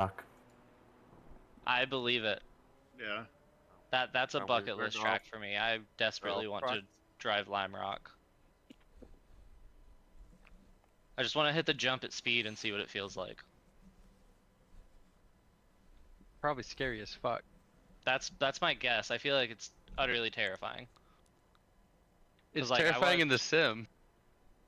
Fuck. I believe it. Yeah. That's a bucket we're list all- track for me. I desperately want to front. drive Lime Rock. I just want to hit the jump at speed and see what it feels like. Probably scary as fuck. That's my guess. I feel like it's utterly terrifying. It's like, terrifying in the sim.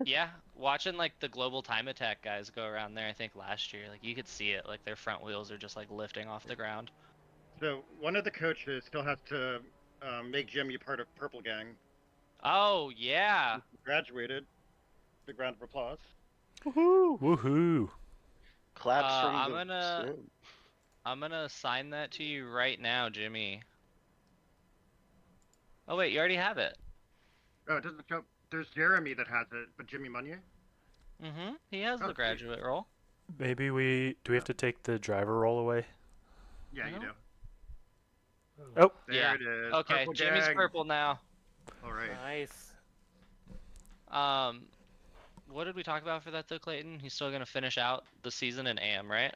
Yeah, watching like the global time attack guys go around there, I think last year, like you could see it, like their front wheels are just like lifting off the ground. So one of the coaches still has to make Jimmy part of Purple Gang. Oh yeah. He graduated. Big round of applause. Woohoo! Woohoo! Claps from I'm gonna assign that to you right now, Jimmy. Oh wait, you already have it. Oh, it doesn't show. There's Jeremy that has it, but Jimmy Munier? Mm-hmm. He has the graduate role. Maybe we have to take the driver role away? Yeah, you do. Oh. There Yeah. it is. Okay, Purple Jimmy's Gang. purple now. All right. Nice. What did we talk about for that though, Clayton? He's still gonna finish out the season in AM, right?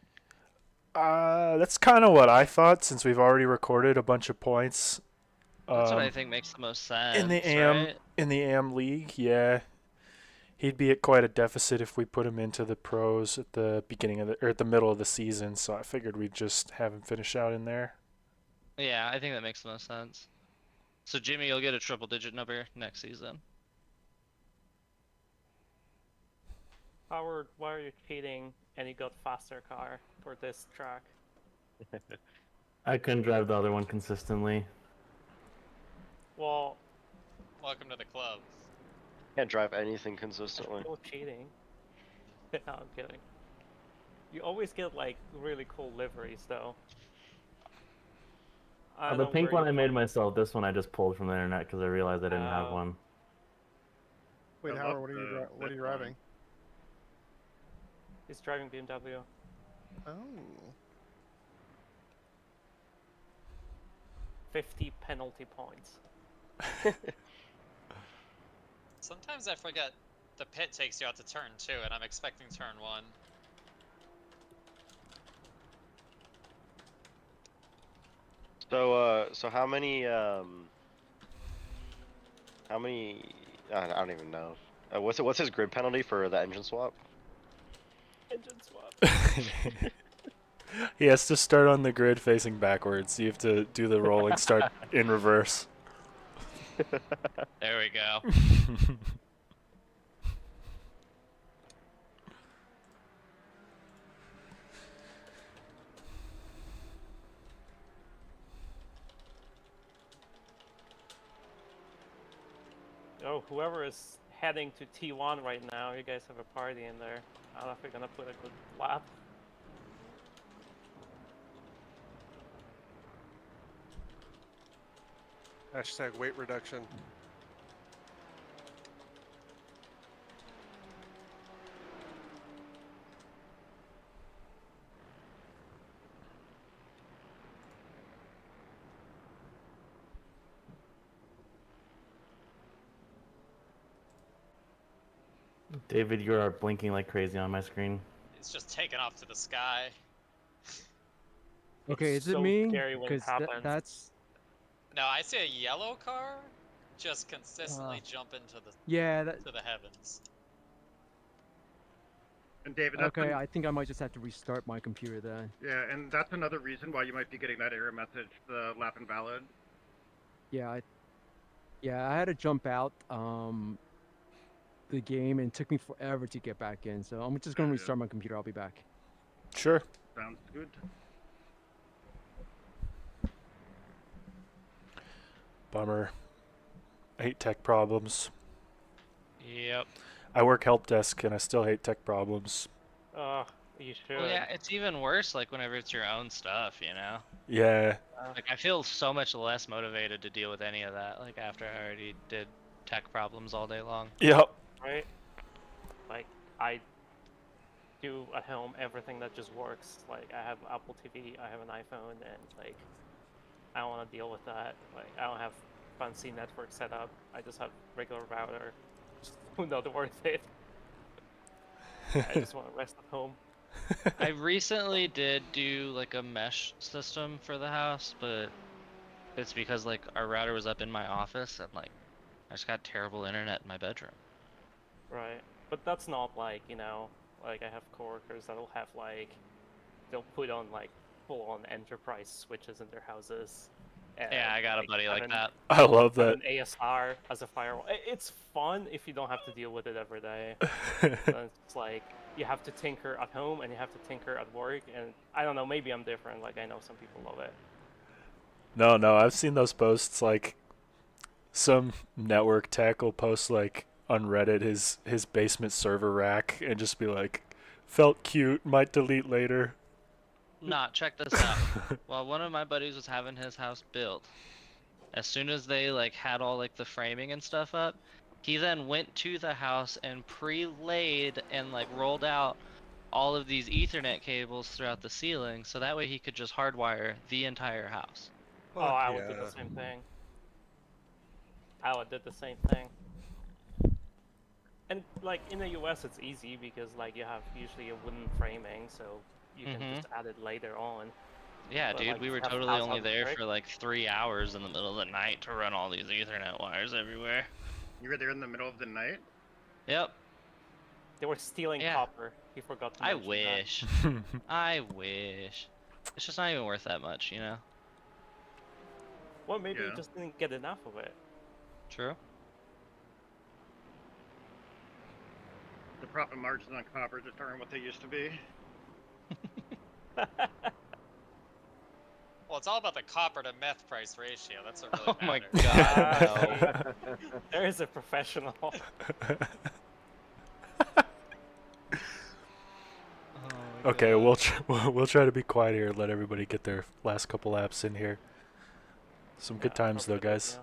That's kind of what I thought, since we've already recorded a bunch of points. That's what I think makes the most sense. In the AM, right? in the AM league, yeah, he'd be at quite a deficit if we put him into the pros at the beginning of at the middle of the season. So I figured we'd just have him finish out in there. Yeah, I think that makes the most sense. So Jimmy, you'll get a triple-digit number next season. Howard, why are you cheating and you got faster car for this track? I couldn't drive the other one consistently. Well, Welcome to the club. Can't drive anything consistently. still cheating. No, I'm kidding. You always get like really cool liveries though. I don't The know pink where one I you- made myself. This one I just pulled from the internet because I realized I didn't have Oh. one. Wait, I Howard, love what are you the what are you zip line. driving? He's driving BMW. Oh. 50 penalty points. Sometimes I forget the pit takes you out to turn 2, and I'm expecting turn 1. So how many I don't even know. What's his grid penalty for the engine swap? Engine swap. He has to start on the grid facing backwards. You have to do the rolling start in reverse. There we go. Oh, whoever is heading to T1 right now, you guys have a party in there. I don't know if you're gonna put a good lap. Hashtag weight reduction. David, you are blinking like crazy on my screen. It's just taken off to the sky. Okay, It's is it so me? scary when it Because happens. that's No, I see a yellow car just consistently jump into the yeah. That to the heavens. And David, that's okay. I think I might just have to restart my computer then. yeah, and that's another reason why you might be getting that error message, the lap invalid. Yeah, I had to jump out the game and it took me forever to get back in. So I'm just gonna Yeah. restart my computer. I'll be back. Sure. Sounds good. Bummer. I hate tech problems. Yep. I work help desk and I still hate tech problems. You should. Well, yeah, it's even worse like whenever it's your own stuff, you know? Yeah. Like I feel so much less motivated to deal with any of that, like after I already did tech problems all day long. Yep. Right? Like, I do at home everything that just works. Like, I have Apple TV, I have an iPhone, and like, I don't want to deal with that. Like, I don't have fancy network set up. I just have regular router. Just not worth it. I just want to rest at home. I recently did do like a mesh system for the house, but it's because like our router was up in my office and like I just got terrible internet in my bedroom. Right. But that's not like, you know, like I have coworkers that'll have like, they'll put on like full-on enterprise switches in their houses. And, Yeah, I got a like, buddy like that. I love have that. an ASR as a firewall. It's fun if you don't have to deal with it every day. But it's like you have to tinker at home and you have to tinker at work, and I don't know, maybe I'm different. Like I know some people love it. No, I've seen those posts. Like some network tech will post like on Reddit his basement server rack and just be like, felt cute, might delete later. Nah, check this out. While one of my buddies was having his house built, as soon as they like had all like the framing and stuff up, he then went to the house and pre-laid and like rolled out all of these Ethernet cables throughout the ceiling, so that way he could just hardwire the entire house. Oh, Fuck I would do yeah. the same thing. I would do the same thing. And like in the US, it's easy because like you have usually a wooden framing, so you can just add it later on. Yeah, But, dude, like, we were have totally house only on the there brick. for like 3 hours in the middle of the night to run all these Ethernet wires everywhere. You were there in the middle of the night? Yep, They were stealing Yeah. copper. He forgot to I mention wish. I wish. It's just not even worth that much, you know? That. Well, maybe Yeah. you just didn't get enough of it. True. The profit margins on copper just aren't what they used to be. Well, it's all about the copper to meth price ratio. That's what really Oh my matters. god, no. There is a professional. Oh my Okay, God. we'll try to be quiet here and let everybody get their last couple laps in here. Some good Yeah, times though, probably, guys. yeah.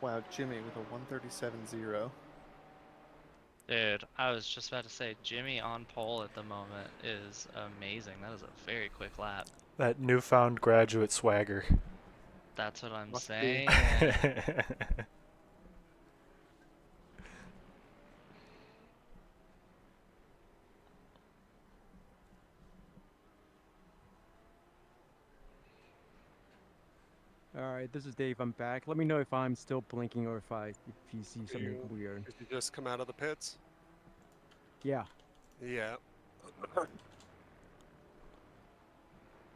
Wow, Jimmy with a 137.0. Dude, I was just about to say, Jimmy on pole at the moment is amazing. That is a very quick lap. That newfound graduate swagger. That's what I'm Must be. saying. Alright, this is Dave. I'm back. Let me know if I'm still blinking or if you see something You- weird. Did you just come out of the pits? Yeah. Yeah.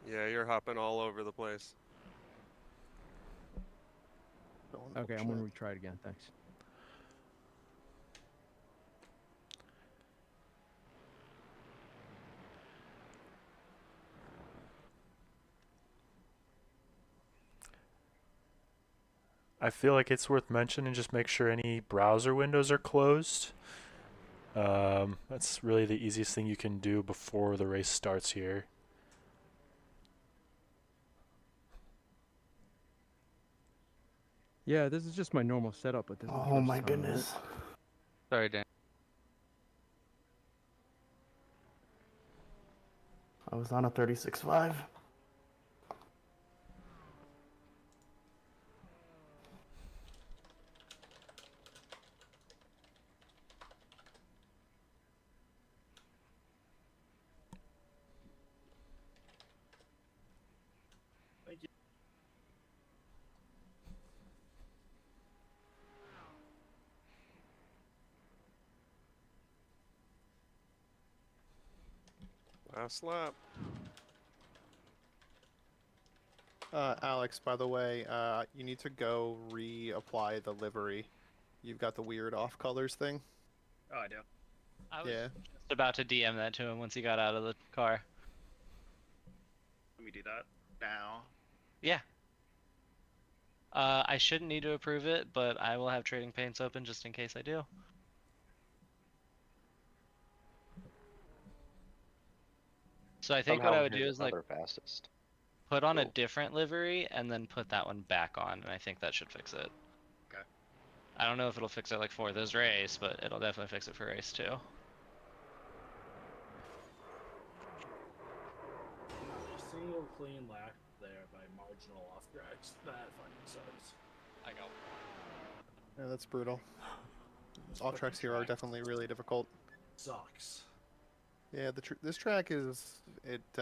Yeah, you're hopping all over the place. Okay, I'm gonna retry it again. Thanks. I feel like it's worth mentioning. Just make sure any browser windows are closed. That's really the easiest thing you can do before the race starts here. Yeah, this is just my normal setup, but this is the Oh first my time. goodness. Sorry, Dan. I was on a 36.5. Last lap. Alex, by the way, you need to go reapply the livery. You've got the weird off colors thing. Oh, I do. I was Yeah. just about to DM that to him once he got out of the car. Let me do that now. Yeah. I shouldn't need to approve it, but I will have trading paints open just in case I do. So I think what Somehow I would do here's is like another fastest. put on a Cool. different livery and then put that one back on, and I think that should fix it. Okay. I don't know if it'll fix it like for this race, but it'll definitely fix it for race 2. Single clean lap there by marginal off tracks. That fucking sucks. I go. Yeah, that's brutal. Off tracks here are definitely really difficult. Sucks. Yeah, this track is it's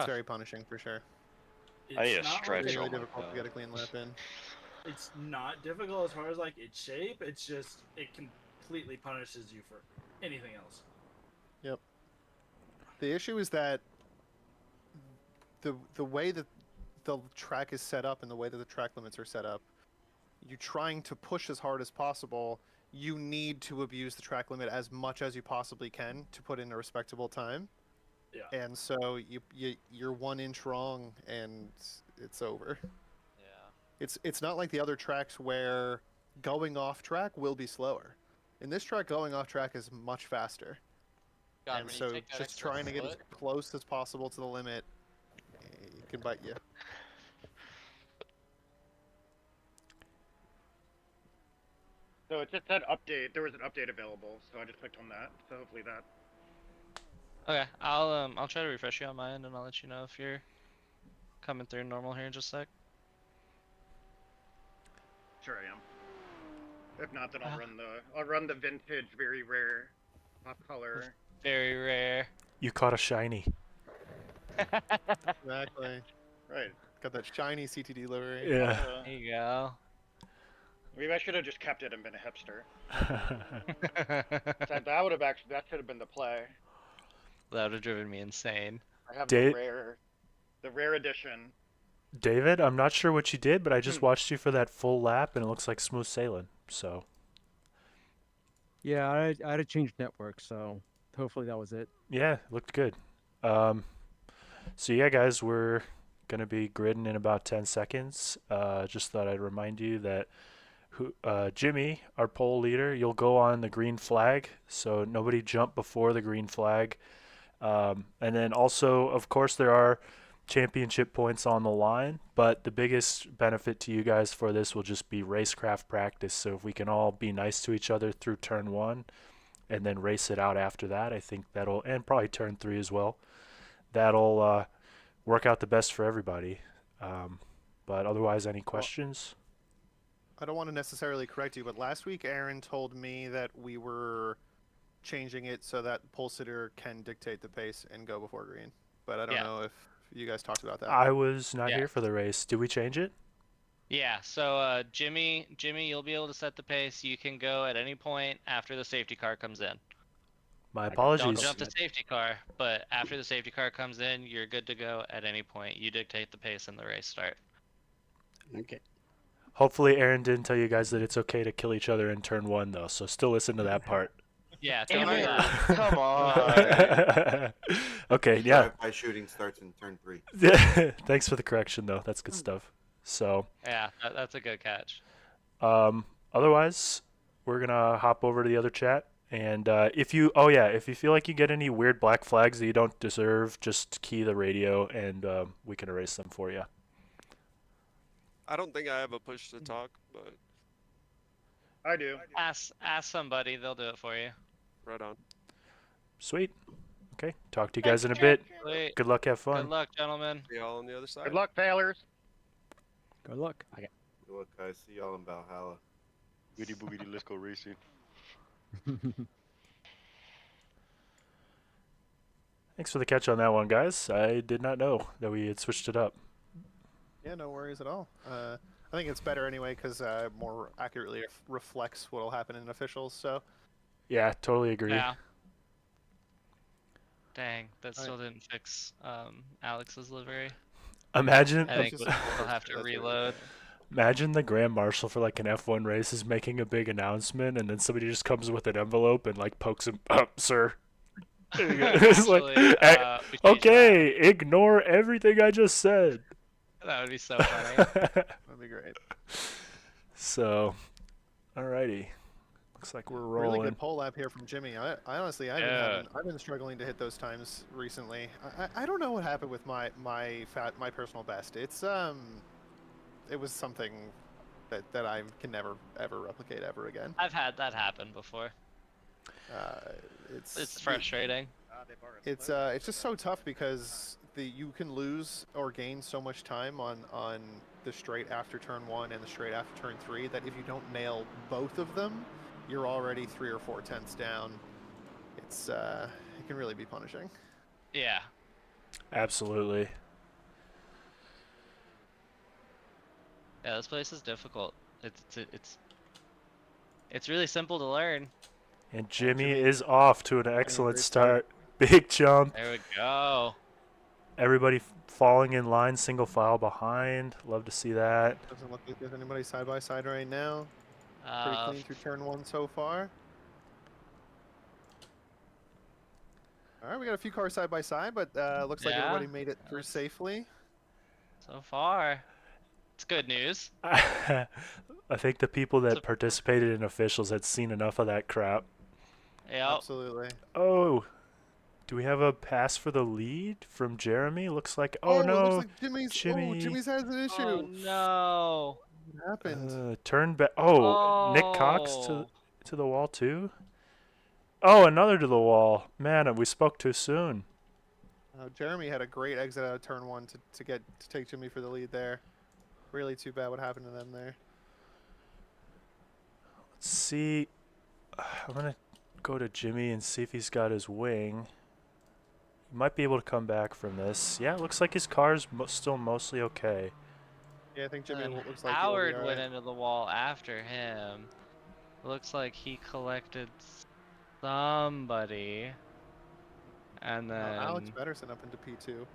very punishing for sure. I need a It's not stretch. It's Oh really my difficult to God. get a clean lap in. It's not difficult as far as like its shape. It's just it completely punishes you for anything else. Yep. The issue is that the way that the track is set up and the way that the track limits are set up, you trying to push as hard as possible, you need to abuse the track limit as much as you possibly can to put in a respectable time. Yeah. And so you're 1 inch wrong and it's over. Yeah. It's not like the other tracks where going off track will be slower. In this track, going off track is much faster. God, And when you so take that just extra trying to get as foot, close as possible to the limit, it can bite you. So it just said update. There was an update available, so I just clicked on that. So hopefully that. Okay, I'll try to refresh you on my end, and I'll let you know if you're coming through normal here in just a sec. Sure I am. If not, then I'll run the vintage, very rare, pop color. Very rare. You caught a shiny. Exactly. Right. Got that shiny CTD livery. Yeah. There you go. Maybe I should have just kept it and been a hipster. That would have actually. That should have been the play. That would have driven me insane. I have Did- the rare edition. David, I'm not sure what you did, but I just watched you for that full lap, and it looks like smooth sailing. So Yeah, I had to change network, so hopefully that was it. yeah, it looked good. So yeah, guys, we're gonna be gridding in about 10 seconds. Just thought I'd remind you that Jimmy, our poll leader, you'll go on the green flag, so nobody jump before the green flag. And then also, of course, there are championship points on the line, but the biggest benefit to you guys for this will just be racecraft practice. So if we can all be nice to each other through turn 1 and then race it out after that, I think that'll, and probably turn 3 as well, that'll work out the best for everybody. But otherwise, any questions? I don't want to necessarily correct you, but last week Aaron told me that we were changing it so that pole sitter can dictate the pace and go before green. But I don't know if you guys talked about that. I was not here for the race. Did we change it? Yeah, so Jimmy, you'll be able to set the pace. You can go at any point after the safety car comes in. My apologies. Don't jump the safety car, but after the safety car comes in, you're good to go at any point. You dictate the pace and the race start. Okay. Hopefully Aaron didn't tell you guys that it's okay to kill each other in turn 1, though, so still listen to that part. Yeah, don't do that. Come on. Okay, yeah. My shooting starts in turn 3. Thanks for the correction, though. That's good stuff. So, Yeah, that's a good catch. otherwise, we're going to hop over to the other chat. And if you feel like you get any weird black flags that you don't deserve, just key the radio and we can erase them for you. I don't think I have a push to talk, but I do. Ask somebody, they'll do it for you. right on. Sweet. Okay. Talk to you guys in a bit. Sweet. Good luck. Have fun. Good luck, gentlemen. See y'all on the other side. Good luck, failers. Good luck. Good luck, guys. See y'all in Valhalla. Goody boogity, let's go racing. Thanks for the catch on that one, guys. I did not know that we had switched it up. Yeah, no worries at all. I think it's better anyway because more accurately reflects what will happen in officials. So Yeah, totally agree. Yeah. Dang, that still didn't fix Alex's livery. Imagine, I think we'll have to That's really reload. bad. imagine the Grand Marshal for like an F1 race is making a big announcement, and then somebody just comes with an envelope and like pokes him up, sir. It's like, Actually, we changed okay, ignore everything I just said. that would be so funny. That'd be great. So, alrighty. Looks like we're Really rolling. good pole lap here from Jimmy. I honestly, I've been struggling to hit those times recently. I don't know what happened with my personal best. It was something that I can never ever replicate ever again. I've had that happen before. It's frustrating. It's just so tough because you can lose or gain so much time on the straight after turn 1 and the straight after turn 3 that if you don't nail both of them, you're already 3 or 4 tenths down. It's it can really be punishing. Yeah. Absolutely. Yeah, this place is difficult. It's really simple to learn. And Jimmy is off to an excellent start. Big jump. There we go. Everybody falling in line, single file behind. Love to see that. Doesn't look like there's anybody side by side right now. Pretty clean through turn 1 so far. All right, we got a few cars side by side, but looks like everybody made it through safely. So far, it's good news. I think the people that participated in officials had seen enough of that crap. Yep. Absolutely. Oh, do we have a pass for the lead from Jeremy? Looks like. Oh, no, it looks like Jimmy's has an issue. Oh no! What happened? Turn back. Oh, Nick Cox to the wall too. Oh, another to the wall. Man, we spoke too soon. Jeremy had a great exit out of turn 1 to take Jimmy for the lead there. Really too bad what happened to them there. Let's see. I'm gonna go to Jimmy and see if he's got his wing. He might be able to come back from this. Yeah, it looks like his car's still mostly okay. Yeah, I think Jimmy looks like Howard went into the wall after him. Looks like he collected somebody. And then Alex Betterson up into P2.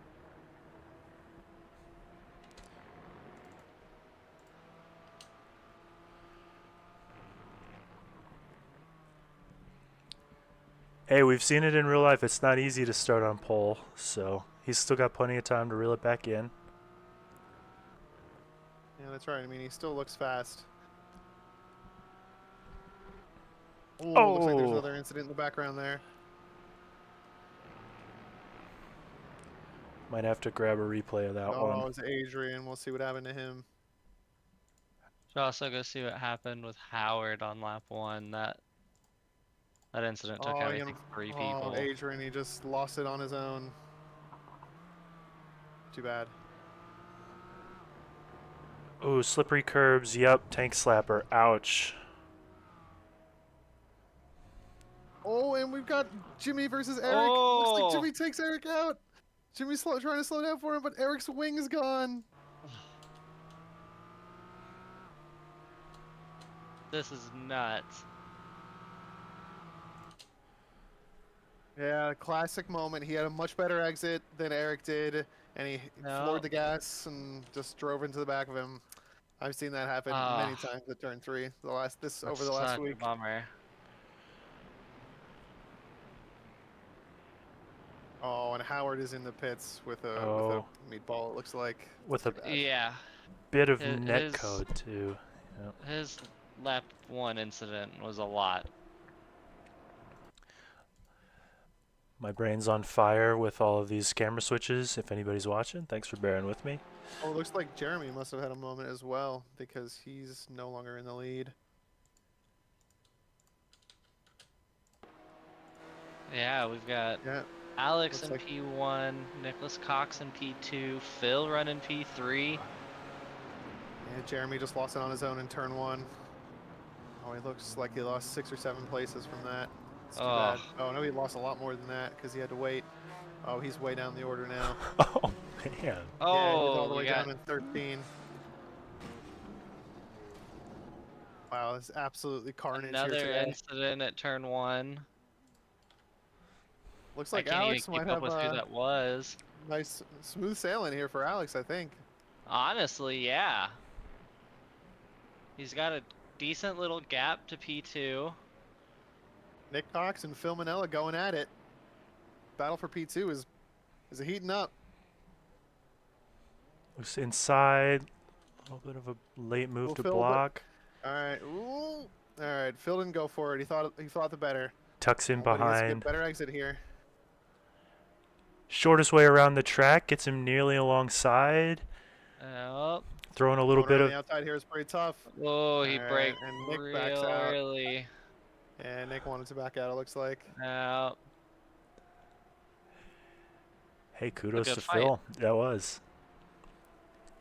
Hey, we've seen it in real life. It's not easy to start on pole, so he's still got plenty of time to reel it back in. Yeah, that's right. I mean, he still looks fast. Ooh, looks like there's another incident in the background there. Might have to grab a replay of that one. Oh, it's Adrian. We'll see what happened to him. should also go see what happened with Howard on lap 1. That incident took out, I think, 3 people. Oh, Adrian, he just lost it on his own. Too bad. Ooh, slippery curbs. Yep, tank slapper. Ouch. Oh, and we've got Jimmy versus Eric. Looks like Jimmy takes Eric out. Jimmy's trying to slow down for him, but Eric's wing is gone. This is nuts. Yeah, classic moment. He had a much better exit than Eric did, and he floored the gas and just drove into the back of him. I've seen that happen many times at turn 3. Over the last week. Bummer. Oh, and Howard is in the pits with a meatball. It looks like with a bit of net code too. Yep. His lap 1 incident was a lot. My brain's on fire with all of these camera switches. If anybody's watching, thanks for bearing with me. Oh, it looks like Jeremy must have had a moment as well because he's no longer in the lead. Yeah, we've got Alex in P1, Nicholas Cox in P2, Phil running P3. Yeah, Jeremy just lost it on his own in turn 1. Oh, he looks like he lost 6 or 7 places from that. It's too bad. Oh, no, he lost a lot more than that because he had to wait. Oh, he's way down the order now. Oh, man. Yeah, he's all the way down in 13. Wow, it's absolutely carnage Another here today. incident at turn 1. Looks I like can't Alex even might keep up have with who that was. nice smooth sailing here for Alex, I think. Honestly, yeah. He's got a decent little gap to P2. Nick Cox and Phil Manella going at it. Battle for P2 is heating up. Looks inside. A little bit of a late move to Phil, block. All right. Ooh. All right. Phil didn't go for it. He thought the better. Tucks in But he has to behind. get better exit here. Shortest way around the track. Gets him nearly alongside. Oh. Throwing a little Going bit around of... the outside here is pretty tough. Oh, he All right, braked and Nick real backs out. early. And Nick wanted to back out, it looks like. Out. Hey, kudos good to fight. Phil. That was.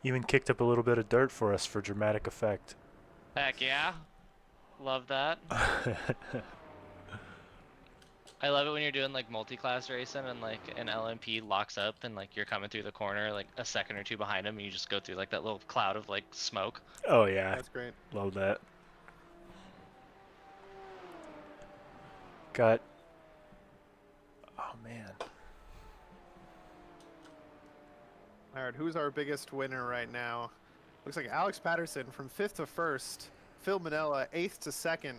Even kicked up a little bit of dirt for us for dramatic effect. Heck yeah. Love that. I love it when you're doing like multi-class racing and like an LMP locks up and like you're coming through the corner like a second or two behind him and you just go through like that little cloud of like smoke. Oh, yeah. That's great. Love that. Got... Oh, man. All right, who's our biggest winner right now? Looks like Alex Patterson from 5th to 1st. Phil Manella 8th to 2nd.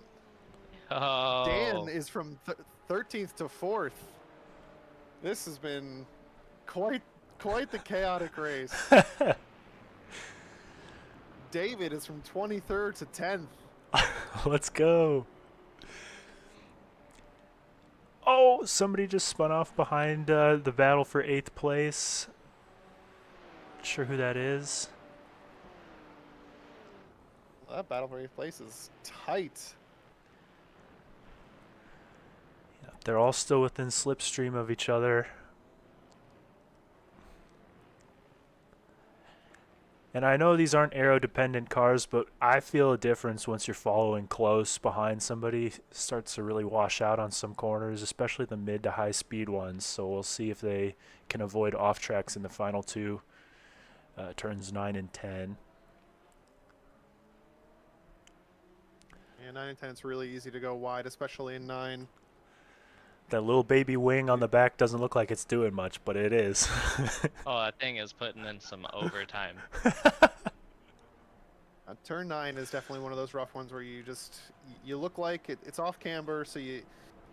Oh. Dan is from 13th to 4th. This has been quite the chaotic race. David is from 23rd to 10th. Let's go. Oh, somebody just spun off behind the battle for 8th place. Not sure who that is. That battle for 8th place is tight. Yeah, they're all still within slipstream of each other. And I know these aren't aero-dependent cars, but I feel a difference once you're following close behind somebody. It starts to really wash out on some corners, especially the mid to high speed ones. So we'll see if they can avoid off tracks in the final two, turns 9 and 10. Yeah, 9 and 10, it's really easy to go wide, especially in 9. That little baby wing on the back doesn't look like it's doing much, but it is. Oh, that thing is putting in some overtime. Turn 9 is definitely one of those rough ones where you look like it's off camber, so you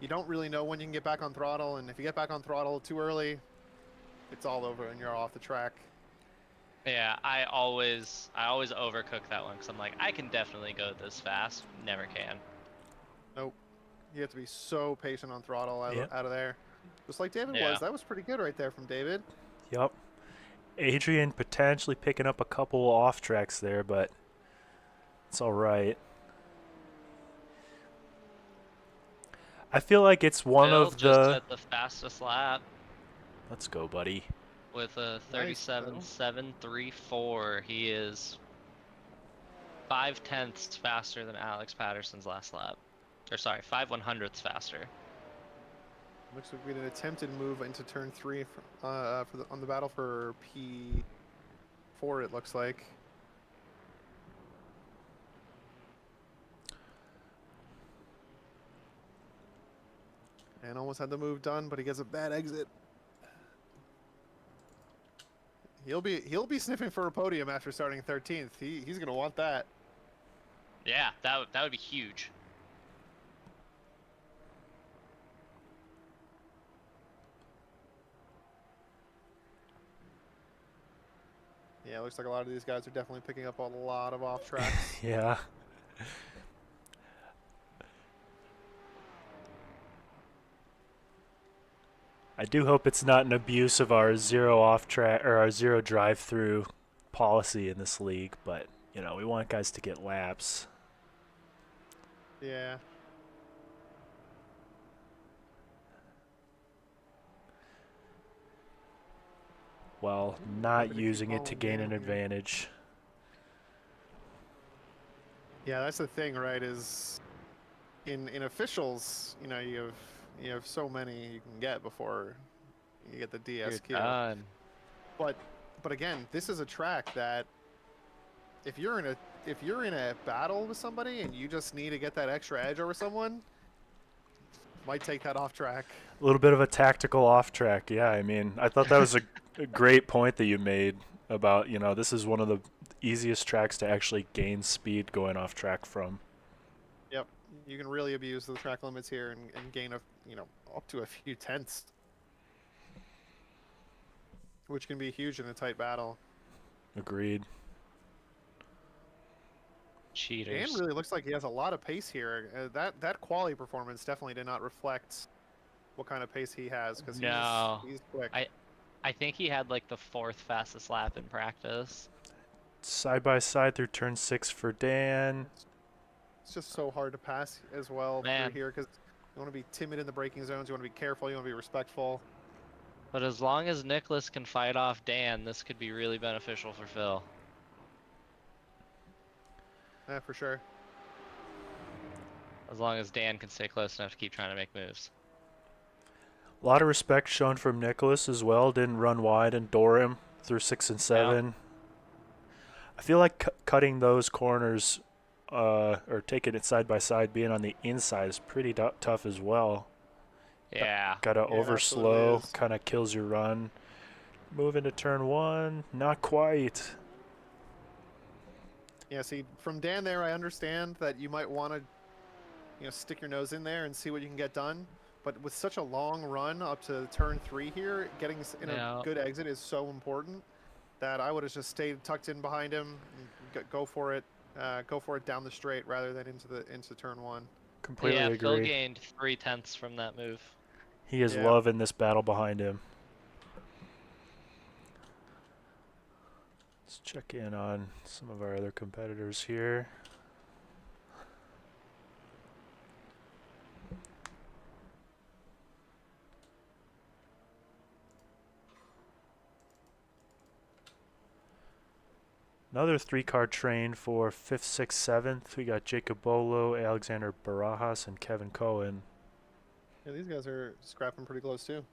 don't really know when you can get back on throttle, and if you get back on throttle too early, it's all over and you're off the track. Yeah, I always overcook that one because I'm like, I can definitely go this fast. Never can. Nope. You have to be so patient on throttle out of there. Just like David Yeah. was. That was pretty good right there from David. Yep. Adrian potentially picking up a couple off tracks there, but it's all right. I feel like it's one Phil of just the... set the fastest lap Let's go, buddy. with a Nice, Phil. 37.734. He is 0.5 faster than Alex Patterson's last lap. Or sorry, 5/100ths faster. Looks like we did an attempted move into turn 3 on the battle for P4. It looks like. And almost had the move done, but he gets a bad exit. He'll be sniffing for a podium after starting 13th. He's gonna want that. Yeah, that would be huge. Yeah, it looks like a lot of these guys are definitely picking up a lot of off tracks. Yeah. I do hope it's not an abuse of our zero off track or our zero drive through policy in this league, but you know, we want guys to get laps. Yeah. While not using it to gain an advantage. Yeah, that's the thing, right? Is in officials, you know, you have so many you can get before you get the DSQ. You're done. But again, this is a track that if you're in a battle with somebody and you just need to get that extra edge over someone, Might take that off track. A little bit of a tactical off track. Yeah, I mean, I thought that was a great point that you made about, you know, this is one of the easiest tracks to actually gain speed going off track from. Yep, you can really abuse the track limits here and gain up to a few tenths, which can be huge in a tight battle. Agreed. Cheaters. Dan really looks like he has a lot of pace here. That quality performance definitely did not reflect what kind of pace he has, because he's quick. I think he had like the 4th fastest lap in practice. Side by side through turn 6 for Dan. It's just so hard to pass as well through here, because you want to be timid in the braking zones, you want to be careful, you want to be respectful. But as long as Nicholas can fight off Dan, this could be really beneficial for Phil. Yeah, for sure. As long as Dan can stay close enough to keep trying to make moves. A lot of respect shown from Nicholas as well. Didn't run wide and door him through 6 and 7. Yeah. I feel like cutting those corners or taking it side by side, being on the inside is pretty tough as well. Yeah. Gotta overslow, kind of kills your run. Move into turn 1, not quite. Yeah, see, from Dan there, I understand that you might want to, stick your nose in there and see what you can get done. But with such a long run up to turn 3 here, getting in a good exit is so important that I would have just stayed tucked in behind him, and go for it down the straight rather than into turn 1. Completely agree. Phil gained 3/10 from that move. He is loving this battle behind him. Let's check in on some of our other competitors here. Another 3-car train for 5th, 6th, 7th. We got Jacob Bolo, Alexander Barajas, and Kevin Cohen. Yeah, these guys are scrapping pretty close too.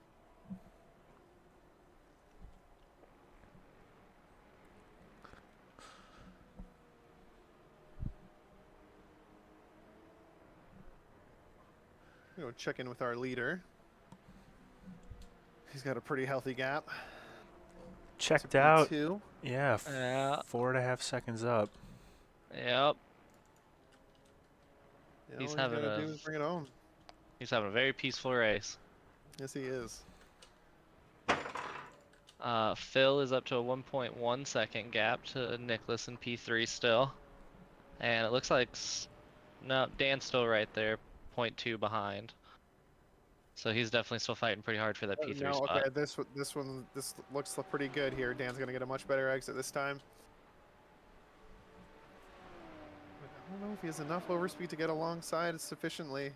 Check in with our leader. He's got a pretty healthy gap. Checked out. P2. Yeah, 4.5 seconds up. Yep. He's having do is bring it home. He's having a very peaceful race. Yes, he is. Phil is up to a 1.1 second gap to Nicholas in P3 still. And it looks like no, Dan's still right there, 0.2 behind. So he's definitely still fighting pretty hard for that P3 spot. Okay, this looks pretty good here. Dan's gonna get a much better exit this time. I don't know if he has enough overspeed to get alongside sufficiently.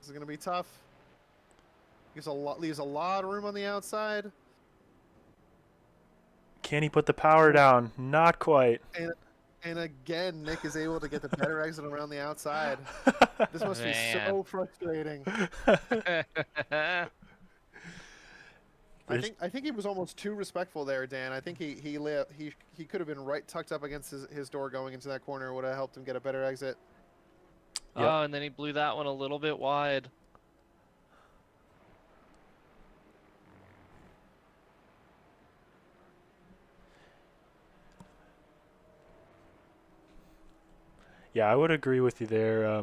This is gonna be tough. Leaves a lot of room on the outside. Can he put the power down? Not quite. And again, Nick is able to get the better exit around the outside. This must be so frustrating. I think he was almost too respectful there, Dan. I think he could have been right tucked up against his door going into that corner. Would have helped him get a better exit. Yep. Oh, and then he blew that one a little bit wide. Yeah, I would agree with you there.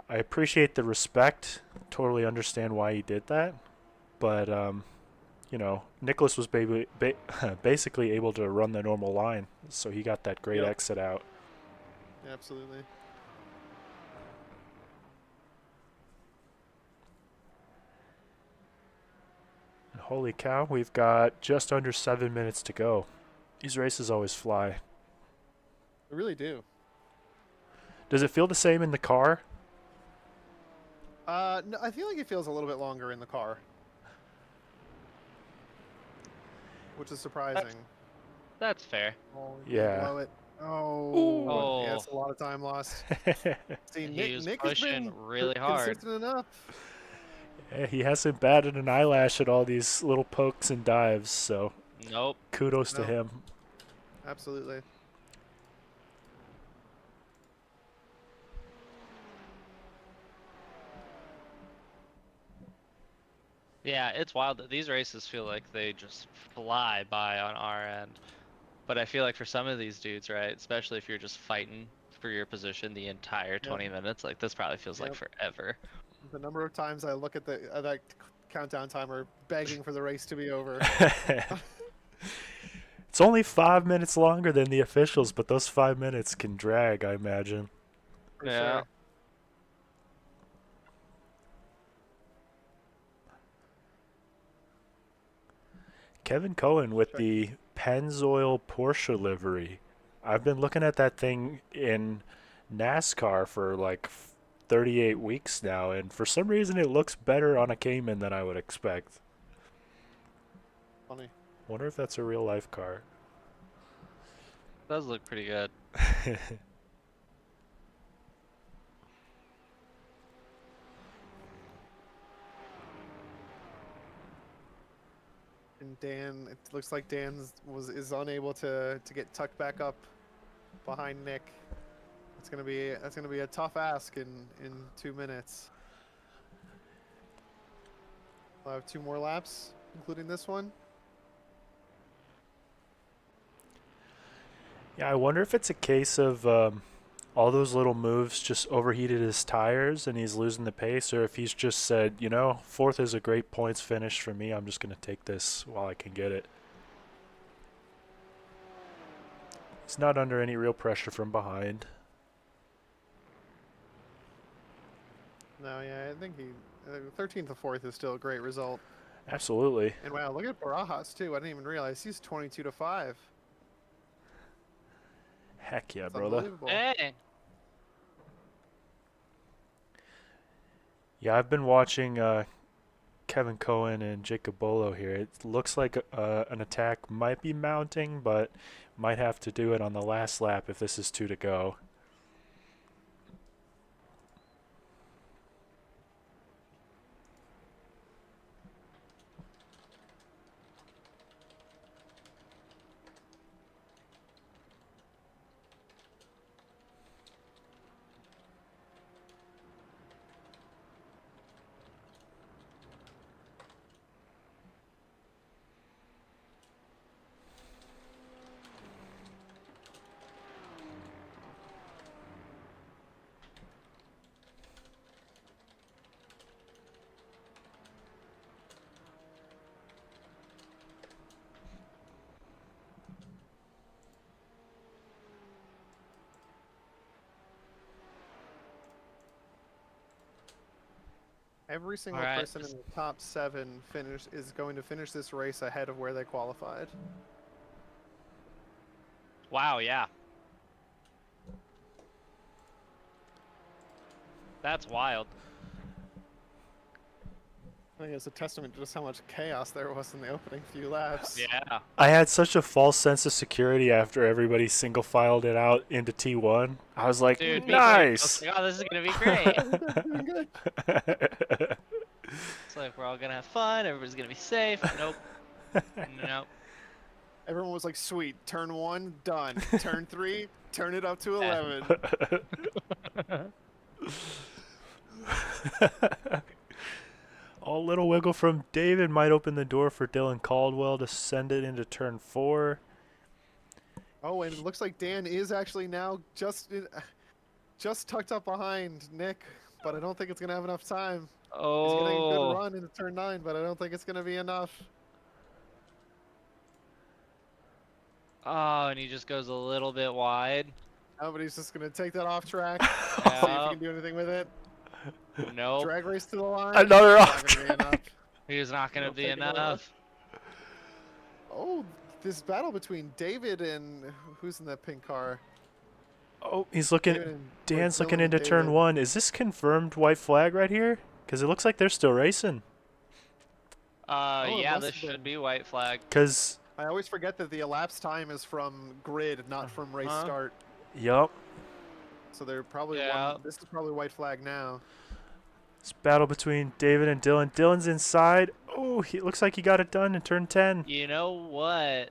I appreciate the respect. Totally understand why he did that. But, Nicholas was basically able to run the normal line. So he got that great exit out. Absolutely. And holy cow, we've got just under 7 minutes to go. These races always fly. They really do. Does it feel the same in the car? No, I feel like it feels a little bit longer in the car, which is surprising. That's fair. Oh, yeah. Blow it. Oh. Oh. Yeah, it's a lot of time lost. See, Nick has pushing been really hard. Consistent enough. Yeah, he hasn't batted an eyelash at all these little pokes and dives, so nope. Kudos to him. Yeah, it's wild that these races feel like they just fly by on our end. But I feel like for some of these dudes, right, especially if you're just fighting for your position the entire 20 minutes, like this probably feels like forever. The number of times I look at that countdown timer, begging for the race to be over. It's only 5 minutes longer than the officials, but those 5 minutes can drag, I imagine. For Yeah. sure. Kevin Cohen with the Pennzoil Porsche livery. I've been looking at that thing in NASCAR for like 38 weeks now, and for some reason it looks better on a Cayman than I would expect. Funny. Wonder if that's a real life car. Does look pretty good. And Dan, it looks like Dan is unable to get tucked back up behind Nick. That's gonna be a tough ask in 2 minutes. We'll have 2 more laps, including this one. Yeah, I wonder if it's a case of all those little moves just overheated his tires and he's losing the pace, or if he's just said, you know, 4th is a great points finish for me. I'm just going to take this while I can get it. He's not under any real pressure from behind. No, yeah, I think 13th to 4th is still a great result. Absolutely. And wow, look at Barajas too. I didn't even realize he's 22 to 5. Heck yeah, That's brother. unbelievable. Hey. Yeah, I've been watching Kevin Cohen and Jacob Bolo here. It looks like an attack might be mounting, but might have to do it on the last lap if this is 2 to go. Every single Alright, person in the top 7 is going to finish this race ahead of where they qualified. Wow, yeah. That's wild. I think it's a testament to just how much chaos there was in the opening few laps. Yeah. I had such a false sense of security after everybody single filed it out into T1. I was like, Dude, nice! oh, this is gonna be great. It's like we're all gonna have fun, everybody's gonna be safe. Nope. Nope. Everyone was like, sweet, turn 1, done. Turn 3, turn it up to 11. A little wiggle from David might open the door for Dylan Caldwell to send it into turn 4. Oh, and it looks like Dan is actually now just tucked up behind Nick, but I don't think it's going to have enough time. He's getting a good run into turn 9, but I don't think it's going to be enough. Oh, and he just goes a little bit wide. Nobody's just going to take that off track, see if he can do anything with it. Nope. Drag race to the line. Another Not off gonna be enough. He's not gonna He'll be take it away. enough. Oh, this battle between David and who's in that pink car? Oh, he's looking. David and- Dan's or looking Dylan into and turn David. 1. Is this confirmed white flag right here? Because it looks like they're still racing. it Yeah, must this have been. should be white flag. Because, I always forget that the elapsed time is from grid, not from race start. yup. So they're probably this is probably white flag now. This battle between David and Dylan. Dylan's inside. Oh, it looks like he got it done in turn 10. You know what?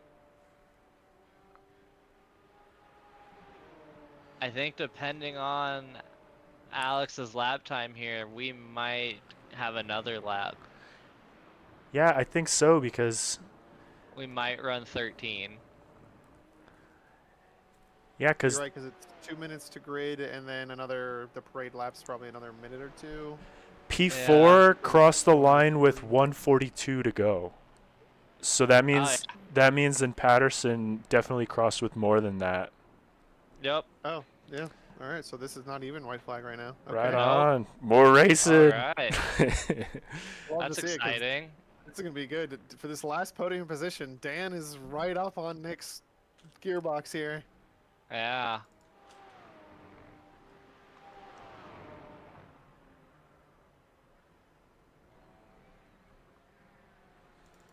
I think depending on Alex's lap time here, we might have another lap. Yeah, I think so because We might run 13. yeah, You're because right, because it's 2 minutes to grid, and then the parade lap's probably another minute or two. P4 Yeah. crossed the line with 142 to go. So that means then Patterson definitely crossed with more than that. Yep. Oh, yeah. All right, so this is not even white flag right now. Okay. Right on. More racing. All right. Love That's to see it, 'cause exciting. This is gonna be good for this last podium position. Dan is right up on Nick's gearbox here. Yeah.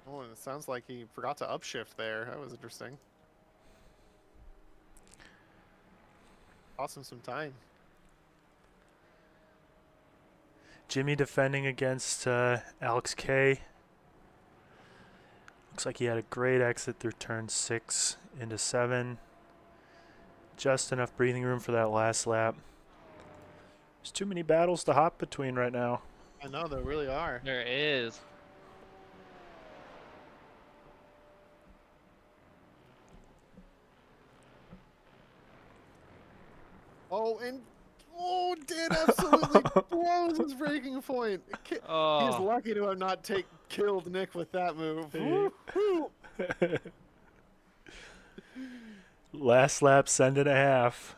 Oh, and it sounds like he forgot to upshift there. That was interesting. Cost him some time. Jimmy defending against Alex K. Looks like he had a great exit through turn 6 into 7. Just enough breathing room for that last lap. There's too many battles to hop between right now. I know, there really are. There is. Oh, and Dan absolutely blows his breaking point. He's Oh. lucky to have not killed Nick with that move. Woo-hoo. Last lap, send and a half.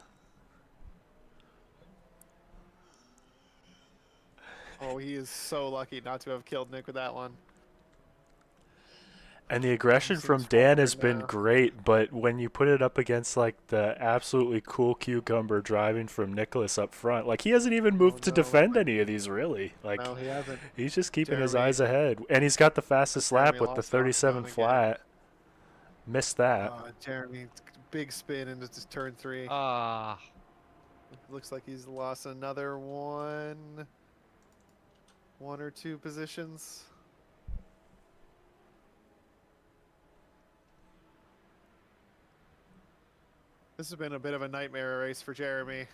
Oh, he is so lucky not to have killed Nick with that one. And the aggression Seems from Dan has forward been now. great, but when you put it up against like the absolutely cool cucumber driving from Nicholas up front, like he hasn't even moved to no, defend any of these really. Like No, he hasn't. he's just keeping his Jeremy- eyes ahead, and he's got the fastest lap Jeremy with the lost off 37 zone again. flat. Missed that. Jeremy, big spin into turn 3. Ah. Looks like he's lost another one or two positions. This has been a bit of a nightmare race for Jeremy.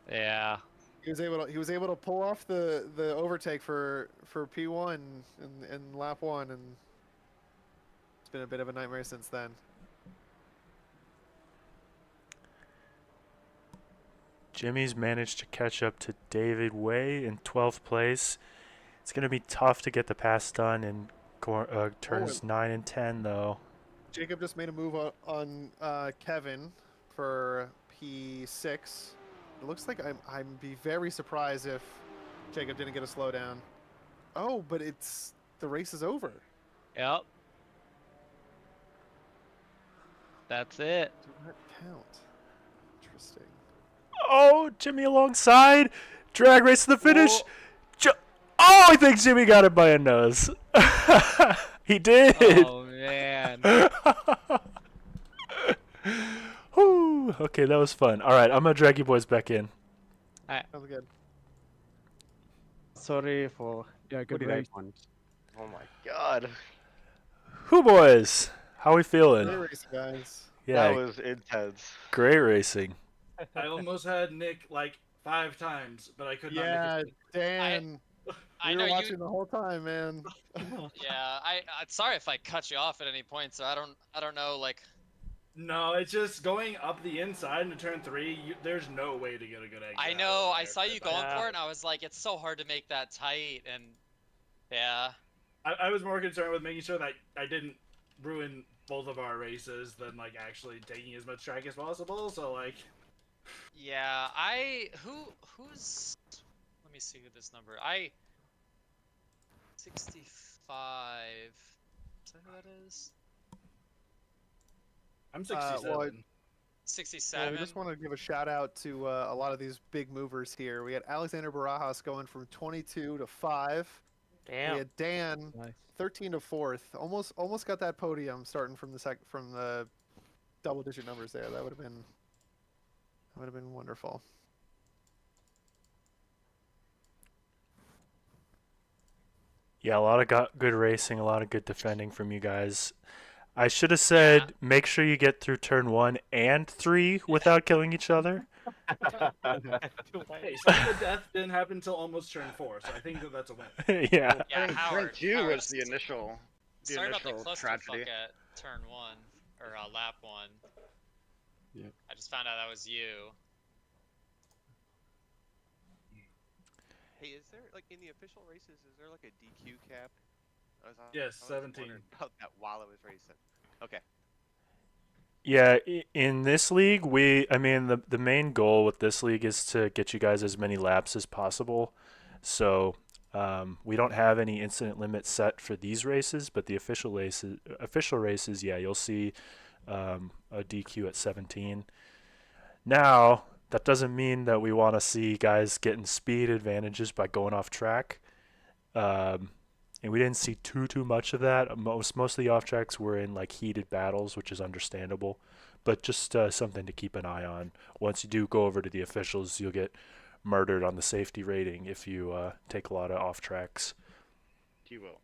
Yeah. He was able to pull off the overtake for P1 in lap 1, and it's been a bit of a nightmare since then. Jimmy's managed to catch up to David Way in 12th place. It's going to be tough to get the pass done in turns 9 and 10, though. Jacob just made a move on Kevin for P6. It looks like I'd be very surprised if Jacob didn't get a slowdown. Oh, but the race is over. Yep. That's it. Did that count? Interesting. Oh, Jimmy alongside. Drag race to the finish. Oh, I think Jimmy got it by a nose. He did. Oh, man. Whew. Okay, that was fun. All right, I'm going to drag you boys back in. Alright. Sounds good. Sorry for good race. Oh my god. Who boys? How we feeling? Great race, guys. Yeah, That was intense. great racing. I almost had Nick like 5 times, but I could not. Yeah, Make it. Dan. I We know were you. watching the whole time, man. Yeah, I'm sorry if I cut you off at any point. So I don't know. Like, No, it's just going up the inside into turn 3. There's no way to get a good exit. I out know. of I there, saw you but going for it, and I was like, it's so hard to make that tight. And yeah, I was more concerned with making sure that I didn't ruin both of our races than like actually taking as much track as possible. So like, yeah. Who's? Let me see who this number. 65. Is that who that is? I'm 67. Well, 67. Yeah, we just want to give a shout out to a lot of these big movers here. We had Alexander Barajas going from 22 to 5. Damn. We had Dan Nice. 13 to 4th. Almost got that podium starting from the double-digit numbers there. That would have been wonderful. Yeah, a lot of good racing, a lot of good defending from you guys. I should have said make sure you get through turn 1 and 3 without killing each other. Hey, sudden death didn't happen until almost turn 4, so I think that that's a win. Yeah. Yeah, I think Howard. turn 2 Howard, was the initial, sorry about the tragedy. clusterfuck at turn 1 or lap 1. Yeah. I just found out that was you. Hey, is there like in the official races? Is there like a DQ cap? Yes, I was 17. wondering about that while I was racing. Okay. Yeah, in this league, I mean, the main goal with this league is to get you guys as many laps as possible. So we don't have any incident limit set for these races, but the official races, yeah, you'll see a DQ at 17. Now, that doesn't mean that we want to see guys getting speed advantages by going off track. And we didn't see too much of that. Most of the off tracks were in like heated battles, which is understandable, but just something to keep an eye on. Once you do go over to the officials, you'll get murdered on the safety rating if you take a lot of off tracks. You will.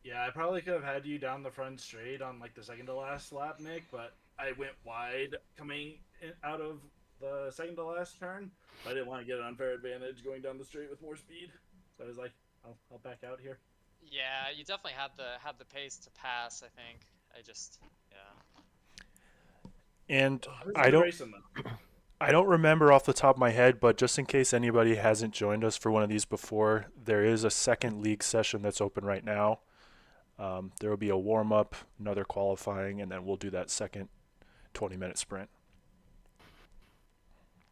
Yeah, I probably could have had you down the front straight on like the second to last lap, Nick, but I went wide coming out of the second to last turn. I didn't want to get an unfair advantage going down the straight with more speed, so I was like, I'll back out here. Yeah, you definitely had the pace to pass. I think. I just And Who's I don't. racing, though? I don't remember off the top of my head, but just in case anybody hasn't joined us for one of these before, there is a second league session that's open right now. There will be a warm-up, another qualifying, and then we'll do that second 20-minute sprint.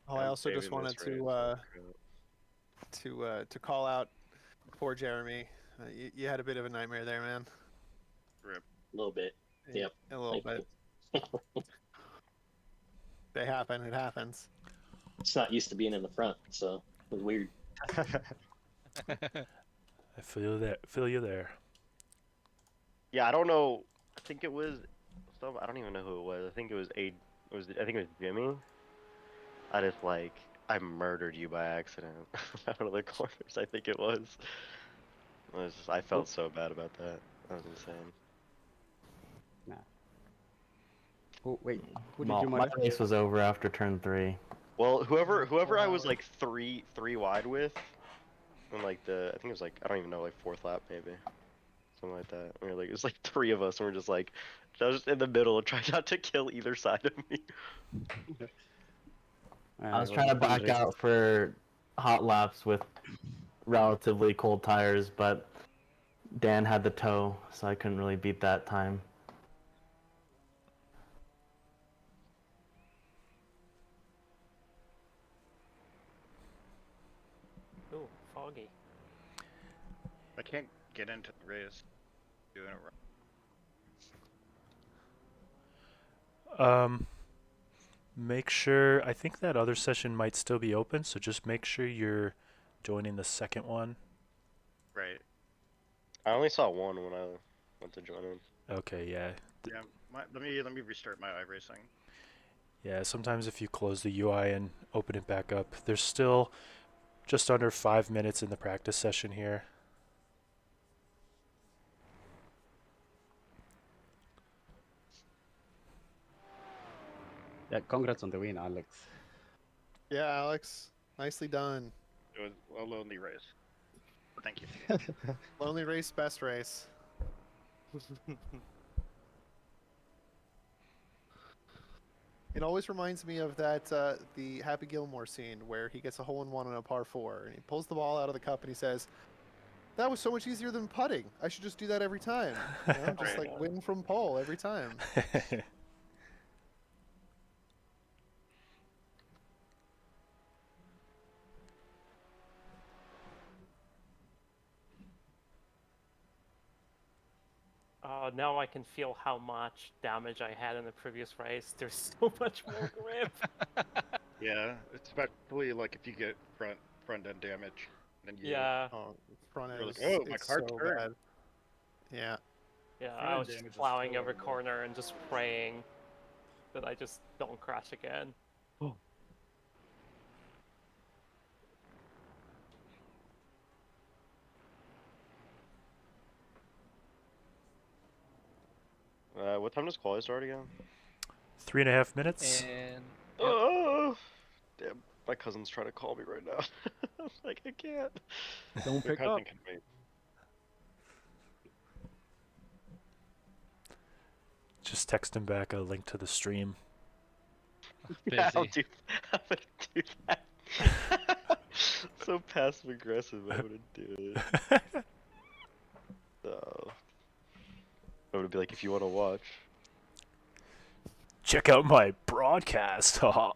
Oh, I also just wanted to call out poor Jeremy. You had a bit of a nightmare there, man. Rip. A little bit. Yep. A little bit. They happen. It happens. It's not used to being in the front, so it was weird. I feel you there. Yeah, I don't know. I think it was. I don't even know who it was. I think it was I think it was Jimmy. I murdered you by accident out of the corners. I think it was. I felt so bad about that. That was insane. Nah. Oh wait, who did Well, you my murder? race was over after turn 3. Well, whoever I was like three wide with, and like I think it was like I don't even know, like 4th lap maybe, something like that. We were like, it was like 3 of us, and we're just like, I was just in the middle, trying not to kill either side of me. I was trying to back out for hot laps with relatively cold tires, but Dan had the tow, so I couldn't really beat that time. Ooh, foggy. I can't get into the race. Doing it wrong. Make sure, I think that other session might still be open, so just make sure you're joining the second one. Right. I only saw one when I went to join in. Okay, yeah. Yeah. Let me restart my iRacing. Yeah, sometimes if you close the UI and open it back up, there's still just under 5 minutes in the practice session here. Yeah, congrats on the win, Alex. Yeah, Alex. Nicely done. It was a lonely race. Thank you. Lonely race, best race. It always reminds me of that the Happy Gilmore scene where he gets a hole-in-one on a par 4, and he pulls the ball out of the cup and he says, "That was so much easier than putting. I should just do that every time. You know, just like win from pole every time." Now I can feel how much damage I had in the previous race. There's so much more grip. Yeah, especially like if you get front end damage, then you. Yeah. Oh, front end You're is like, oh, my it's car's so hurt. bad. Yeah. Yeah, Front I end was just damage is plowing still every horrible. corner and just praying that I just don't crash again. What time does quali start again? 3.5 minutes. And Oh. Damn, my cousin's trying to call me right now. I'm like, I can't. Don't Your pick up. cousin can wait. Just text him back a link to the stream. Yeah, I'll Busy. I'm gonna do that. So passive aggressive, I'm gonna do it. So, I'm gonna be like, if you want to watch. Check out my broadcast. Haha.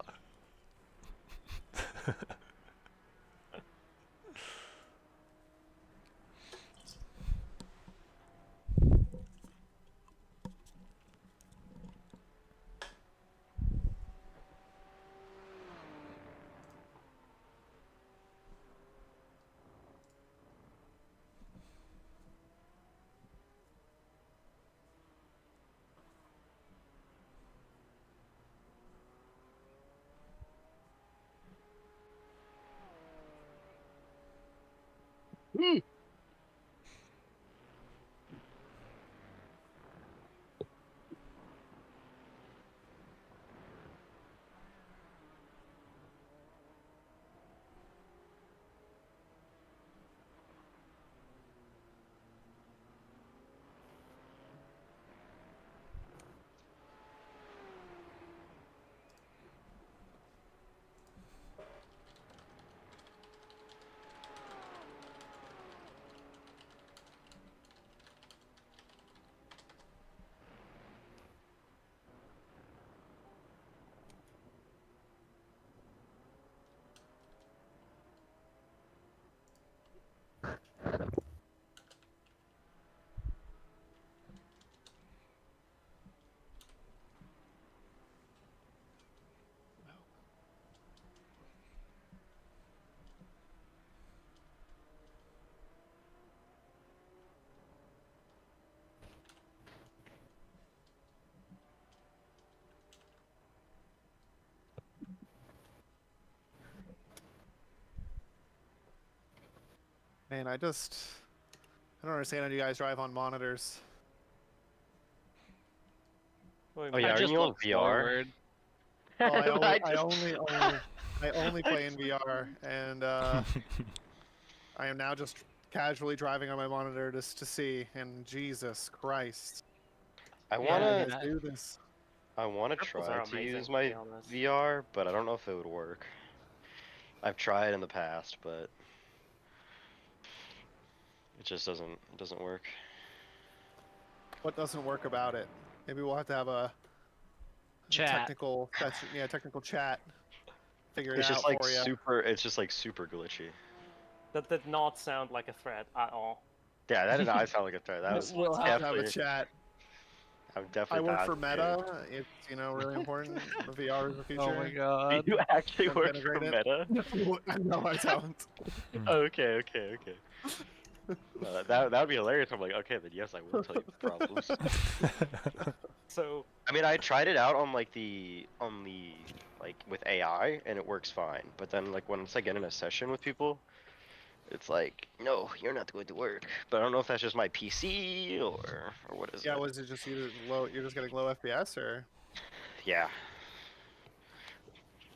Man, I don't understand how you guys drive on monitors. Oh yeah, I are just you on look VR? forward. Well, I I only play in VR, and I am now just casually driving on my monitor just to see. And Jesus Christ, I how do wanna, you guys do this? I wanna Triples try are to amazing, use to my be honest. VR, but I don't know if it would work. I've tried in the past, but it just doesn't work. What doesn't work about it? Maybe we'll have to have a Chat. technical session. Yeah, technical chat. Figure it It's out just like for you. it's just like super glitchy. That did not sound like a threat at all. Yeah, that did not sound like a threat. That was We'll have to have a definitely. chat. I'm I definitely work not for scared. Meta. It's really important. The VR is the future. Oh my Do god. you actually Want to work for integrate it? Meta? No, I don't. Okay. No, that would be hilarious. I'm like, okay, then yes, I will tell you the problems. So I mean, I tried it out on like like with AI, and it works fine. But then like once I get in a session with people, it's like, no, you're not going to work. But I don't know if that's just my PC or what is Yeah, it? was it just you low? You're just getting low FPS, or? Yeah,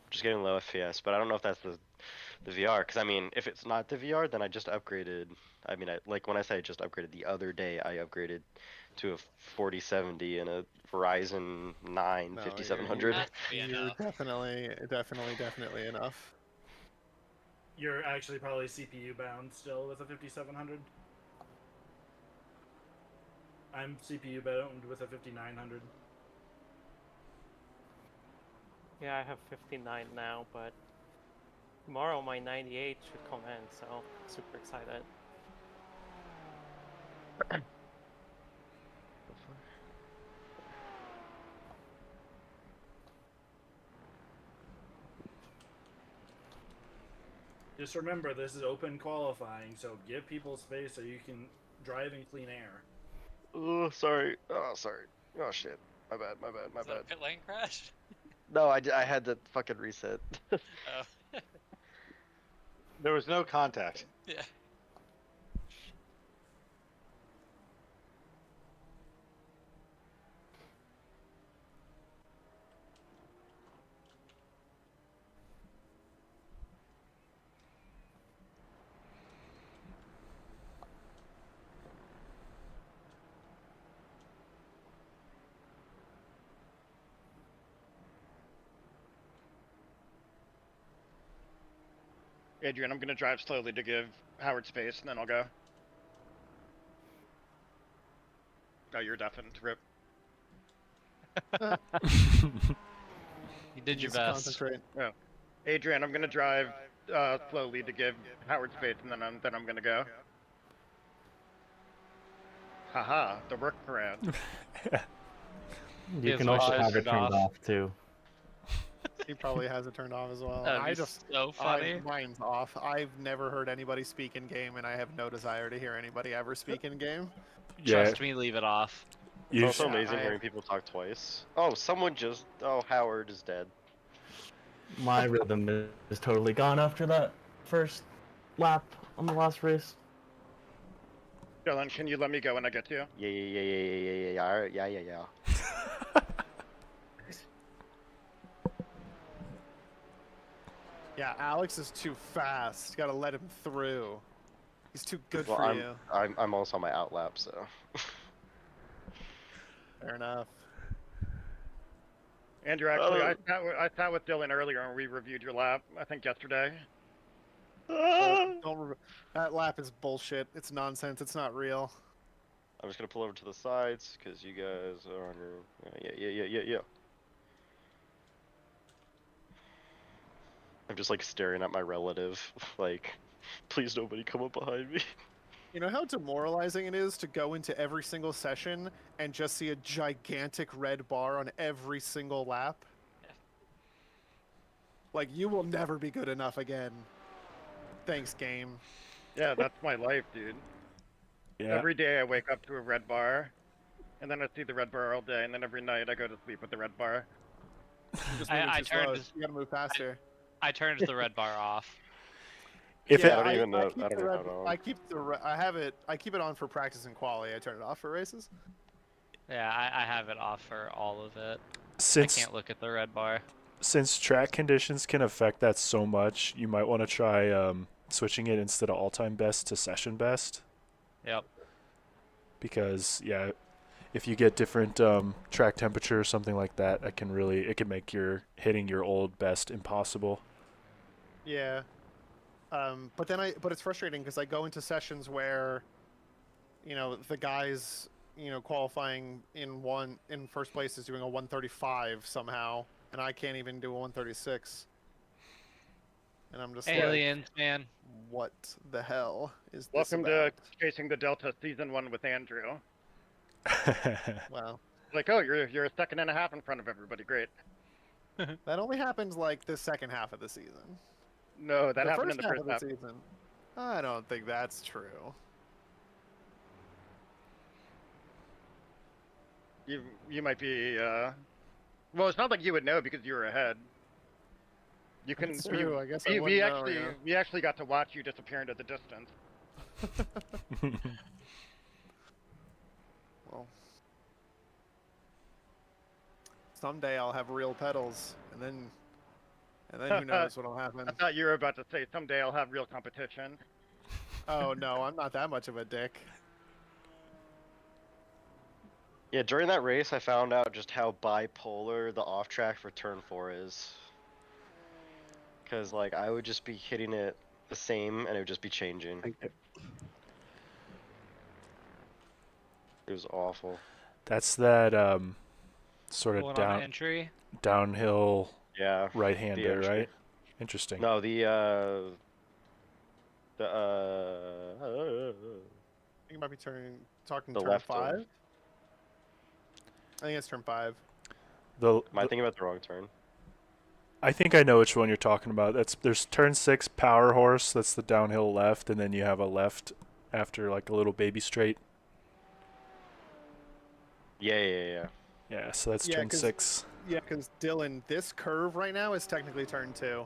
just getting low FPS. But I don't know if that's the VR. Because I mean, if it's not the VR, then I just upgraded. I mean, like when I say I just upgraded the other day, I upgraded to a 4070 and a Ryzen 9 No, 5700. That should be you're enough. definitely enough. You're actually probably CPU bound still with a 5700. I'm CPU bound with a 5900. yeah, I have 59 now, but tomorrow my 98 should come in, so super excited. Just remember, this is open qualifying, so give people space so you can drive in clean air. Oh, sorry. Oh, sorry. Oh, shit. My bad. Is that a pit lane crash? No, I had to fucking reset. Oh. There was no contact. Yeah. Adrian, I'm gonna drive slowly to give Howard space, and then I'll go. Oh, you're deafened. Rip. You did your Just best. Concentrate. Oh. Adrian, I'm gonna drive slowly to give Howard space, and then I'm gonna go. Haha, the workaround. You can also have it turned off too. He probably has it turned off as well. That'd I be just so funny. mine's off. I've never heard anybody speak in game, and I have no desire to hear anybody ever speak in game. Trust me, leave it off. It's also amazing hearing people talk twice. Oh, someone just. Oh, Howard is dead. My rhythm is totally gone after that first lap on the last race. Dylan, can you let me go when I get to you? Yeah. Alright, yeah. Yeah, Alex is too fast. You gotta let him through. He's too good Well, for you. I'm also on my outlap, so. Fair enough. Andrew, actually, I sat with Dylan earlier and we reviewed your lap, I think yesterday. That lap is bullshit. It's nonsense. It's not real. I'm just gonna pull over to the sides, because you guys are on your. Yeah. I'm just like staring at my relative, like, please nobody come up behind me. You know how demoralizing it is to go into every single session and just see a gigantic red bar on every single lap? Like, you will never be good enough again. Thanks, game. Yeah, that's my life, dude. Yeah. Every day I wake up to a red bar, and then I see the red bar all day, and then every night I go to sleep with the red bar. Just moving too slow. You gotta move faster. I turned the red bar off. I don't even know. I don't red, know. I keep I keep it on for practice and quali. I turn it off for races. Yeah, I have it off for all of it. Since I can't look at the red bar. Since track conditions can affect that so much, you might want to try switching it instead of all-time best to session best. Yep. Because yeah, if you get different track temperature or something like that, it can make your hitting your old best impossible. Yeah. But it's frustrating because I go into sessions where, you know, the guys, you know, qualifying in first place is doing a 135 somehow, and I can't even do a 136. And I'm just aliens, like, man. What the hell is this Welcome about? to Chasing the Delta Season 1 with Andrew. Wow. Like, oh, you're a second and a half in front of everybody. Great. That only happens like the second half of the season. No, that happened in the half first of the half. season. I don't think that's true. You might be. Well, it's not like you would know because you were ahead. You can. That's true. I guess I we wouldn't know, actually yeah. we actually got to watch you disappear into the distance. Well, someday I'll have real pedals, and then who knows what'll happen. I thought you were about to say someday I'll have real competition. Oh no, I'm not that much of a dick. Yeah, during that race, I found out just how bipolar the off track for turn 4 is. Because, like, I would just be hitting it the same, and it would just be changing. It was awful. That's that sort Going of on entry. downhill Yeah, right-hand the there, entry. right? Interesting. No, I think you might be talking The turn left 5. one. I think it's turn 5. Am I thinking about the wrong turn? I think I know which one you're talking about. There's turn 6 power horse. That's the downhill left, and then you have a left after like a little baby straight. Yeah. Yeah, so that's turn 6. Yeah, because Dylan, this curve right now is technically turn 2.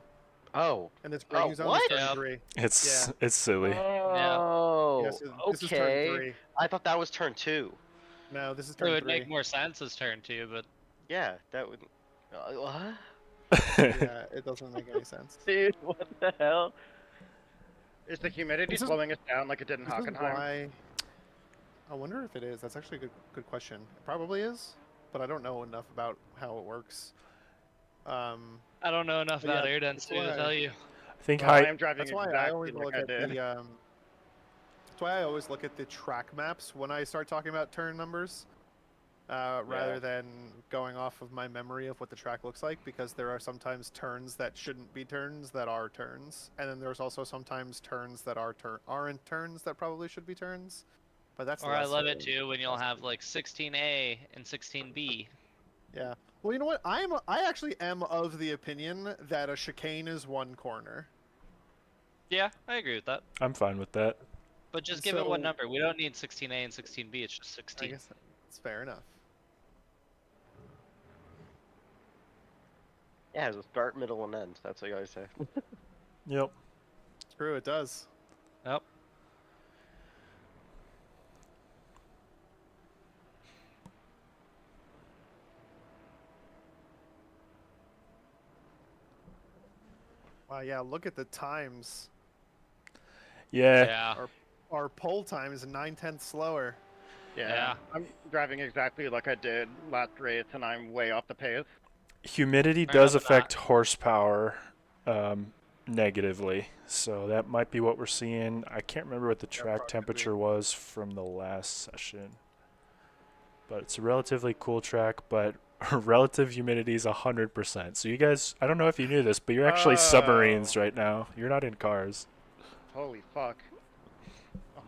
Oh. And this braking zone is turn 3. It's silly. Oh, Yeah, so this is turn okay. 3. I thought that was turn 2. No, this is It turn 3. would make more sense as turn 2, but Yeah, that would. What? Yeah, it doesn't make any sense. Dude, what the hell? Is the humidity This is- slowing us down like it did in This is Hockenheim? why... I wonder if it is. That's actually a good question. It probably is, but I don't know enough about how it works. I don't know enough But about yeah, air that's density to why- tell you. I think Well, I high. am driving That's why I exactly always like look I at did. the. That's why I always look at the track maps when I start talking about turn numbers, rather than going off of my memory of what the track looks like. Because there are sometimes turns that shouldn't be turns that are turns, and then there's also sometimes turns that aren't turns that probably should be turns. But that's Or I less love of it too when you'll have like 16A and 16B. Yeah. Well, you know what? I actually am of the opinion that a chicane is one corner. Yeah, I agree with that. I'm fine with that. But just give it one number. We don't need 16A and 16B. It's just 16. I guess that's fair enough. Yeah, it has a start, middle, and end. That's what you always say. Yep. True, it does. Yep. Wow, yeah, look at the times. Yeah. Our poll time is 9/10 slower. Yeah. I'm driving exactly like I did last race, and I'm way off the pace. Humidity does affect horsepower negatively, so that might be what we're seeing. I can't remember what the track temperature was from the last session, but it's a relatively cool track, but relative humidity is 100%. So you guys, I don't know if you knew this, but you're actually submarines right now. You're not in cars. Holy fuck.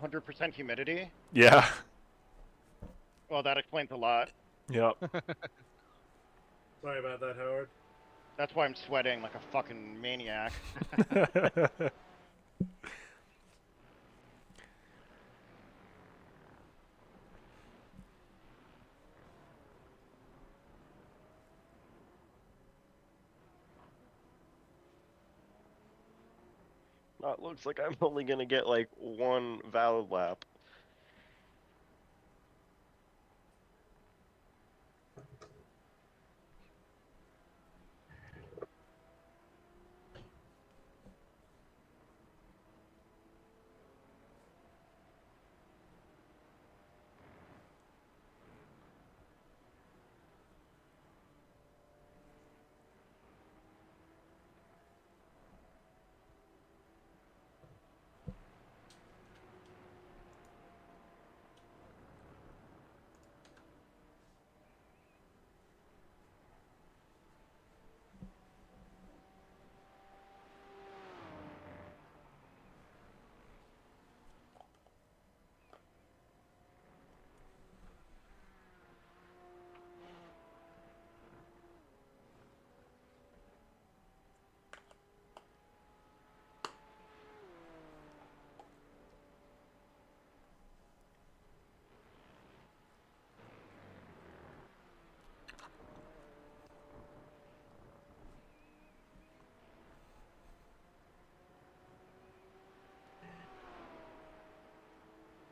100% humidity? Yeah. Well, that explains a lot. Yep. Sorry about that, Howard. That's why I'm sweating like a fucking maniac. It looks like I'm only gonna get like one valid lap.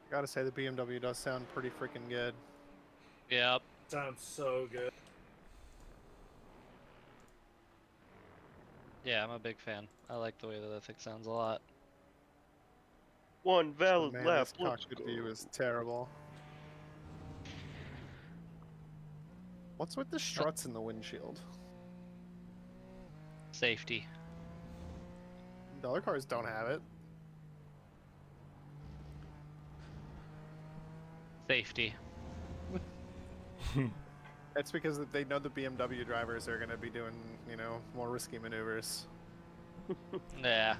Gotta say, the BMW does sound pretty freaking good. Yep. Sounds so good. Yeah, I'm a big fan. I like the way that thing sounds a lot. One valid Man, lap. this cockpit view is terrible. What's with the struts in the windshield? Safety. The other cars don't have it. Safety. That's because they know the BMW drivers are going to be doing, more risky maneuvers. Yeah.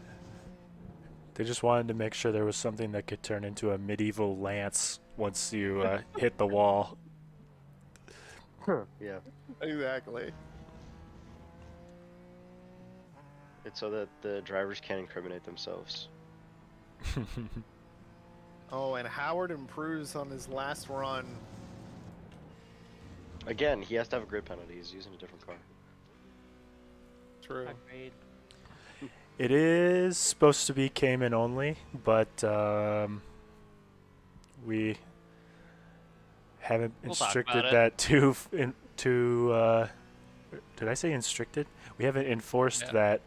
They just wanted to make sure there was something that could turn into a medieval lance once you hit the wall. Yeah. Exactly. It's so that the drivers can't incriminate themselves. Oh, and Howard improves on his last run. Again, he has to have a grid penalty. He's using a different car. True. Agreed. It is supposed to be Cayman only, but we haven't We'll talk instructed about that did I say instructed? We haven't enforced that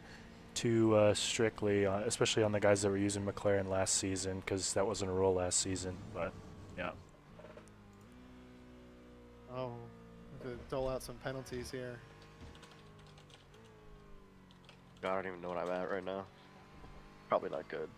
too strictly, especially on the guys that were using McLaren last season, because that wasn't a rule last season. But yeah. Oh, to dole out some penalties here. I don't even know what I'm at right now. Probably not good.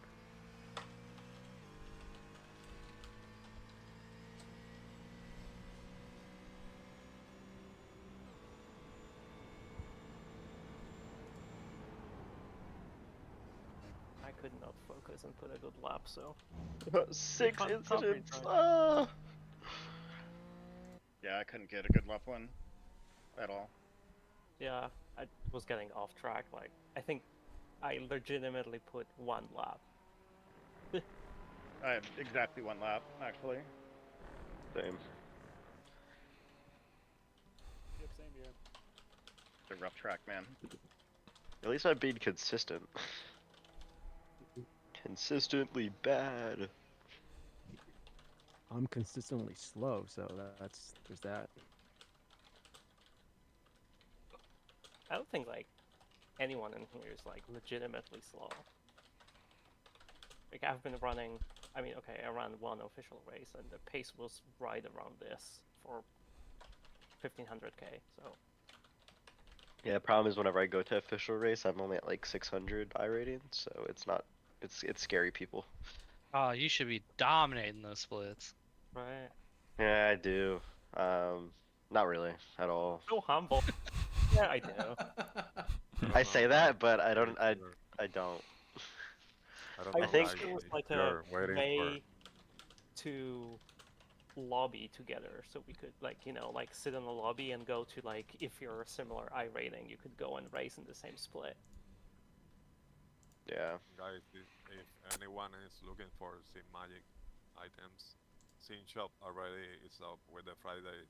I could not focus and put a good lap, so. 6 Can't incidents. try. Ah. Yeah, I couldn't get a good lap one at all. Yeah, I was getting off track. Like, I think I legitimately put 1 lap. I had exactly 1 lap, actually. Same. Yep, same here. It's a rough track, man. At least I'm being consistent. Consistently bad. I'm consistently slow, so there's that. I don't think like anyone in here is like legitimately slow. Like I've been running, I mean, okay, I ran 1 official race and the pace was right around this for 1500k. So Yeah, the problem is whenever I go to official race, I'm only at like 600 I rating, so it's not. It's scary, people. Oh, you should be dominating those splits. right. Yeah, I do. Not really at all. So humble. Yeah, I do. I say that, but I don't. I don't. I think wish there was like a You're waiting way to lobby together, so we could like like sit in the lobby and go to like if you're a similar I rating, you could go and race in the same split. Yeah. Guys, if anyone is looking for Sim Magic items, Sim Shop already is up with the Friday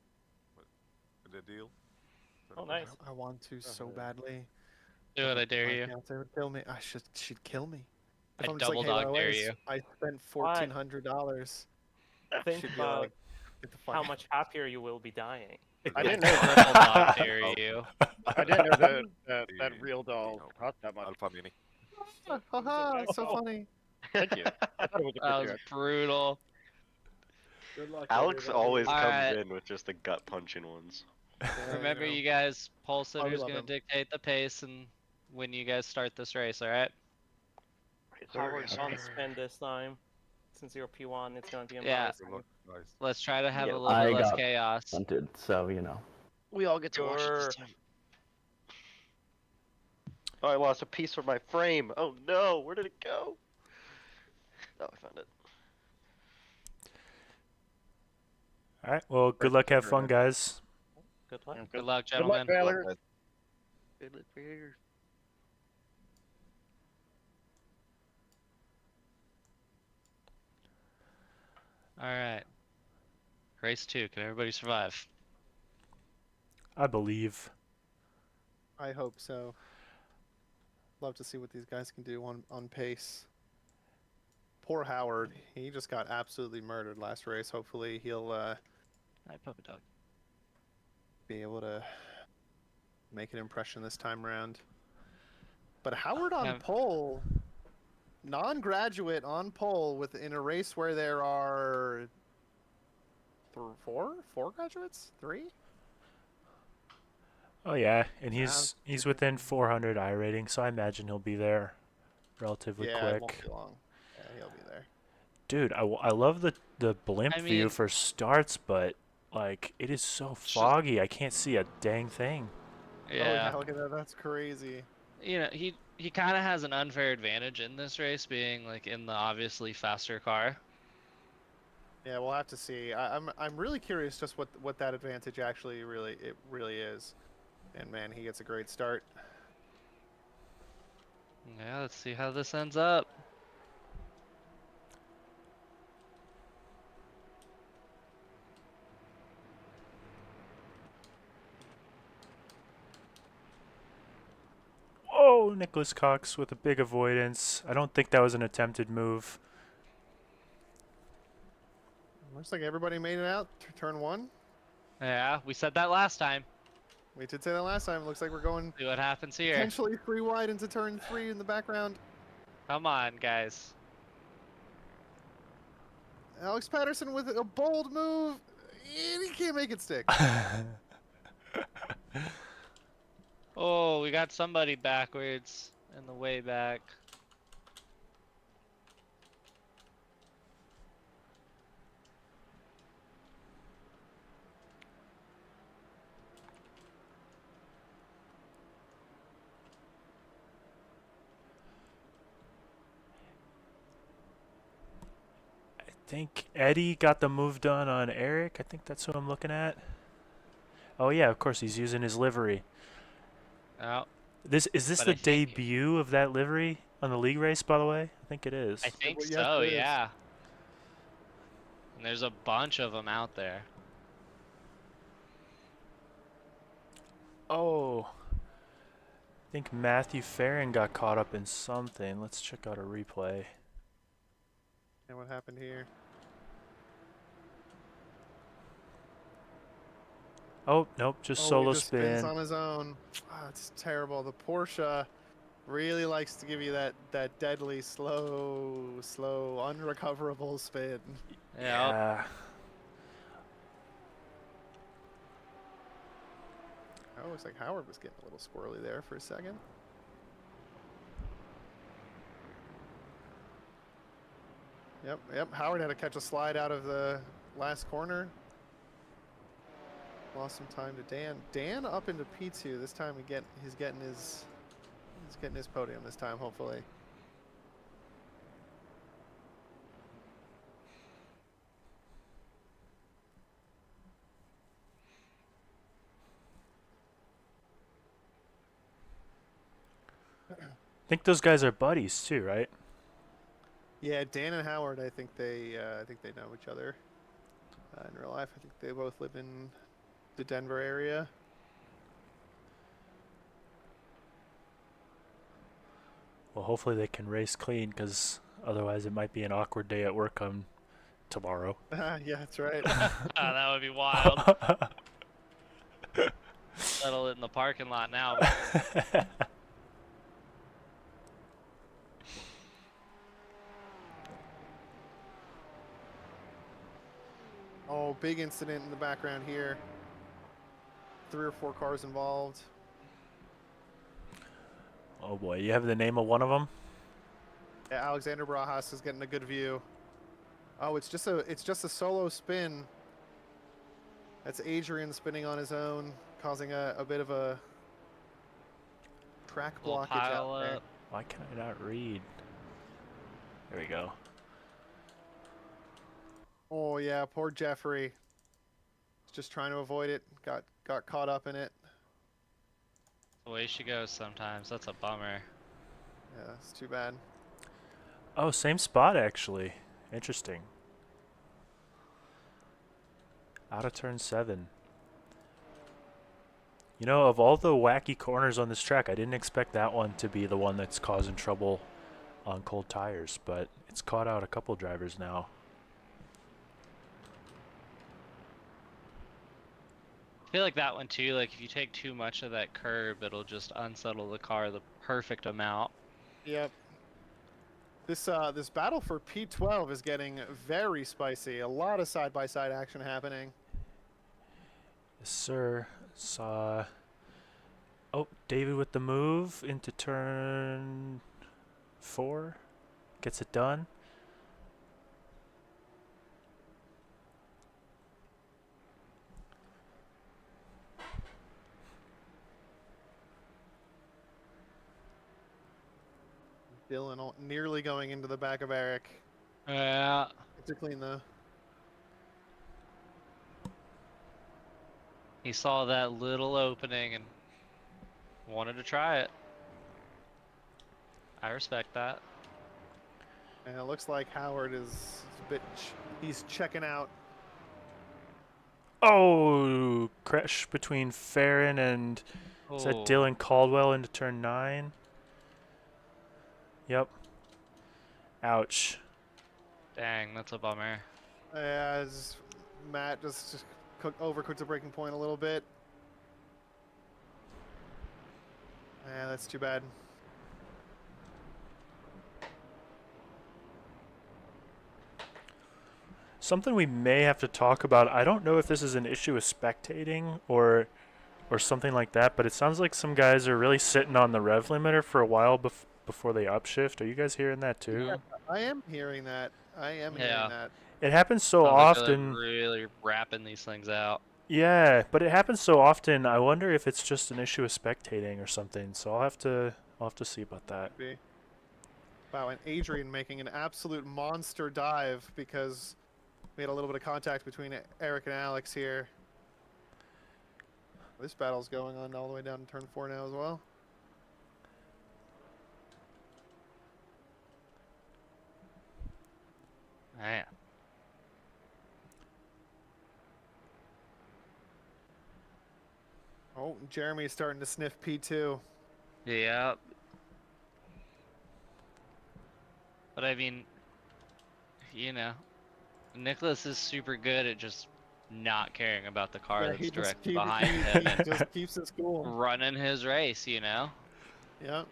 with the deal. Oh, nice. I want to so badly. Do it, I dare My you. fiance would kill me. She'd kill me. If I I'm just like, double hey, by dog the way, dare you. I spent $1,400. Think She'd be about like, get the fuck how out. much happier you will be dying. I didn't know Triple dog dare you. I didn't know that real doll cost that much. Alpha Mini. Haha, so funny. Thank you. I thought it was a That good was joke. brutal. Good luck, Alex everybody. always comes Alright. in with just the gut punching ones. Remember, know. you guys, pole Oh, we sitter's love gonna him. dictate the pace and when you guys start this race, alright? Howard, don't spin this time. Since you're P1, it's gonna be Yeah. embarrassing. Good luck, guys. Let's try to have Yeah, a little bit I less got chaos. hunted, so you know. We all get to watch it this time. Oh, I lost a piece of my frame. Oh no, where did it go? Oh, I found it. Alright, well, good luck, have fun, guys. Good luck. Good luck, Good luck, gentlemen. Tyler. Good luck, Peter. Alright. Race 2, can everybody survive? I believe. I hope so. Love to see what these guys can do on pace. Poor Howard. He just got absolutely murdered last race. Hopefully he'll Hi, puppy dog. be able to make an impression this time around. But Howard on pole, non-graduate on pole in a race where there are four graduates? 3? Oh yeah, and he's within 400 I rating, so I imagine he'll be there relatively yeah, quick. it won't be long. Yeah, he'll be there. Dude, I love the blimp view mean- for starts, but like it is so foggy, I can't see a dang thing. Yeah. Oh, yeah, look at that. That's crazy. You know, he kind of has an unfair advantage in this race, being like in the obviously faster car. Yeah, we'll have to see. I'm really curious just what that advantage actually really is. And man, he gets a great start. Yeah, let's see how this ends up. Oh, Nicholas Cox with a big avoidance. I don't think that was an attempted move. Looks like everybody made it out to turn 1. Yeah, we said that last time. We did say that last time. Looks like we're going See what happens here. potentially 3 wide into turn 3 in the background. Come on, guys. Alex Patterson with a bold move, and he can't make it stick. Oh, we got somebody backwards in the way back. think Eddie got the move done on Eric. I think that's who I'm looking at. Oh yeah, of course he's using his livery. Oh. Is this But the I think- debut of that livery on the league race, by the way? I think it is. I think Well, yes, so, it is. yeah. And there's a bunch of them out there. Oh. I think Matthew Farron got caught up in something. Let's check out a replay. And what happened here? Oh, nope, just Oh, solo he just spins spin. on his own. Ah, it's terrible. The Porsche really likes to give you that deadly, slow, unrecoverable spin. Yeah. Oh, looks like Howard was getting a little squirrely there for a second. Yep. Howard had to catch a slide out of the last corner. Lost some time to Dan. Dan up into P2 this time. He's getting his podium this time, hopefully. I think those guys are buddies too, right? Yeah, Dan and Howard. I think they know each other in real life. I think they both live in the Denver area. Well, hopefully they can race clean, because otherwise it might be an awkward day at work on tomorrow. Yeah, that's right. That would be wild. Settle it in the parking lot now. Oh, big incident in the background here. 3 or 4 cars involved. Oh boy, you have the name of one of them? Yeah, Alexander Brajas is getting a good view. Oh, it's just a solo spin. That's Adrian spinning on his own, causing a bit of a track blockage out there. Why can I not read? There we go. Oh yeah, poor Jeffrey. He's just trying to avoid it. Got caught up in it. The way she goes sometimes. That's a bummer. Yeah, it's too bad. Oh, same spot actually. Interesting. Out of turn 7. You know, of all the wacky corners on this track, I didn't expect that one to be the one that's causing trouble on cold tires, but it's caught out a couple drivers now. I feel like that one too, like if you take too much of that curb, it'll just unsettle the car the perfect amount. Yep. This battle for P12 is getting very spicy. A lot of side-by-side action happening. Yes, sir. Saw. Oh, David with the move into turn 4. Gets it done. Dylan nearly going into the back of Eric. Yeah. It's a clean though. He saw that little opening and wanted to try it. I respect that. And it looks like Howard is a bit. He's checking out. Oh, crash between Farron and is that Oh. Dylan Caldwell into turn 9? Yep. Ouch. Dang, that's a bummer. As Matt just overcooked the braking point a little bit. Yeah, that's too bad. Something we may have to talk about. I don't know if this is an issue with spectating or something like that, but it sounds like some guys are really sitting on the rev limiter for a while before they upshift. Are you guys hearing that too? Yeah, I am hearing that. I am hearing that. It happens so Sounds like they're often. really wrapping these things out. Yeah, but it happens so often. I wonder if it's just an issue with spectating or something. So I'll have to see about that. Wow, and Adrian making an absolute monster dive because We had a little bit of contact between Eric and Alex here. This battle's going on all the way down to turn 4 now as well. Man. Oh, Jeremy's starting to sniff P2. Yeah. But I mean, you know, Nicholas is super good at just not caring about the car that's directly behind him he just keeps his cool. running his race, you know? Yeah.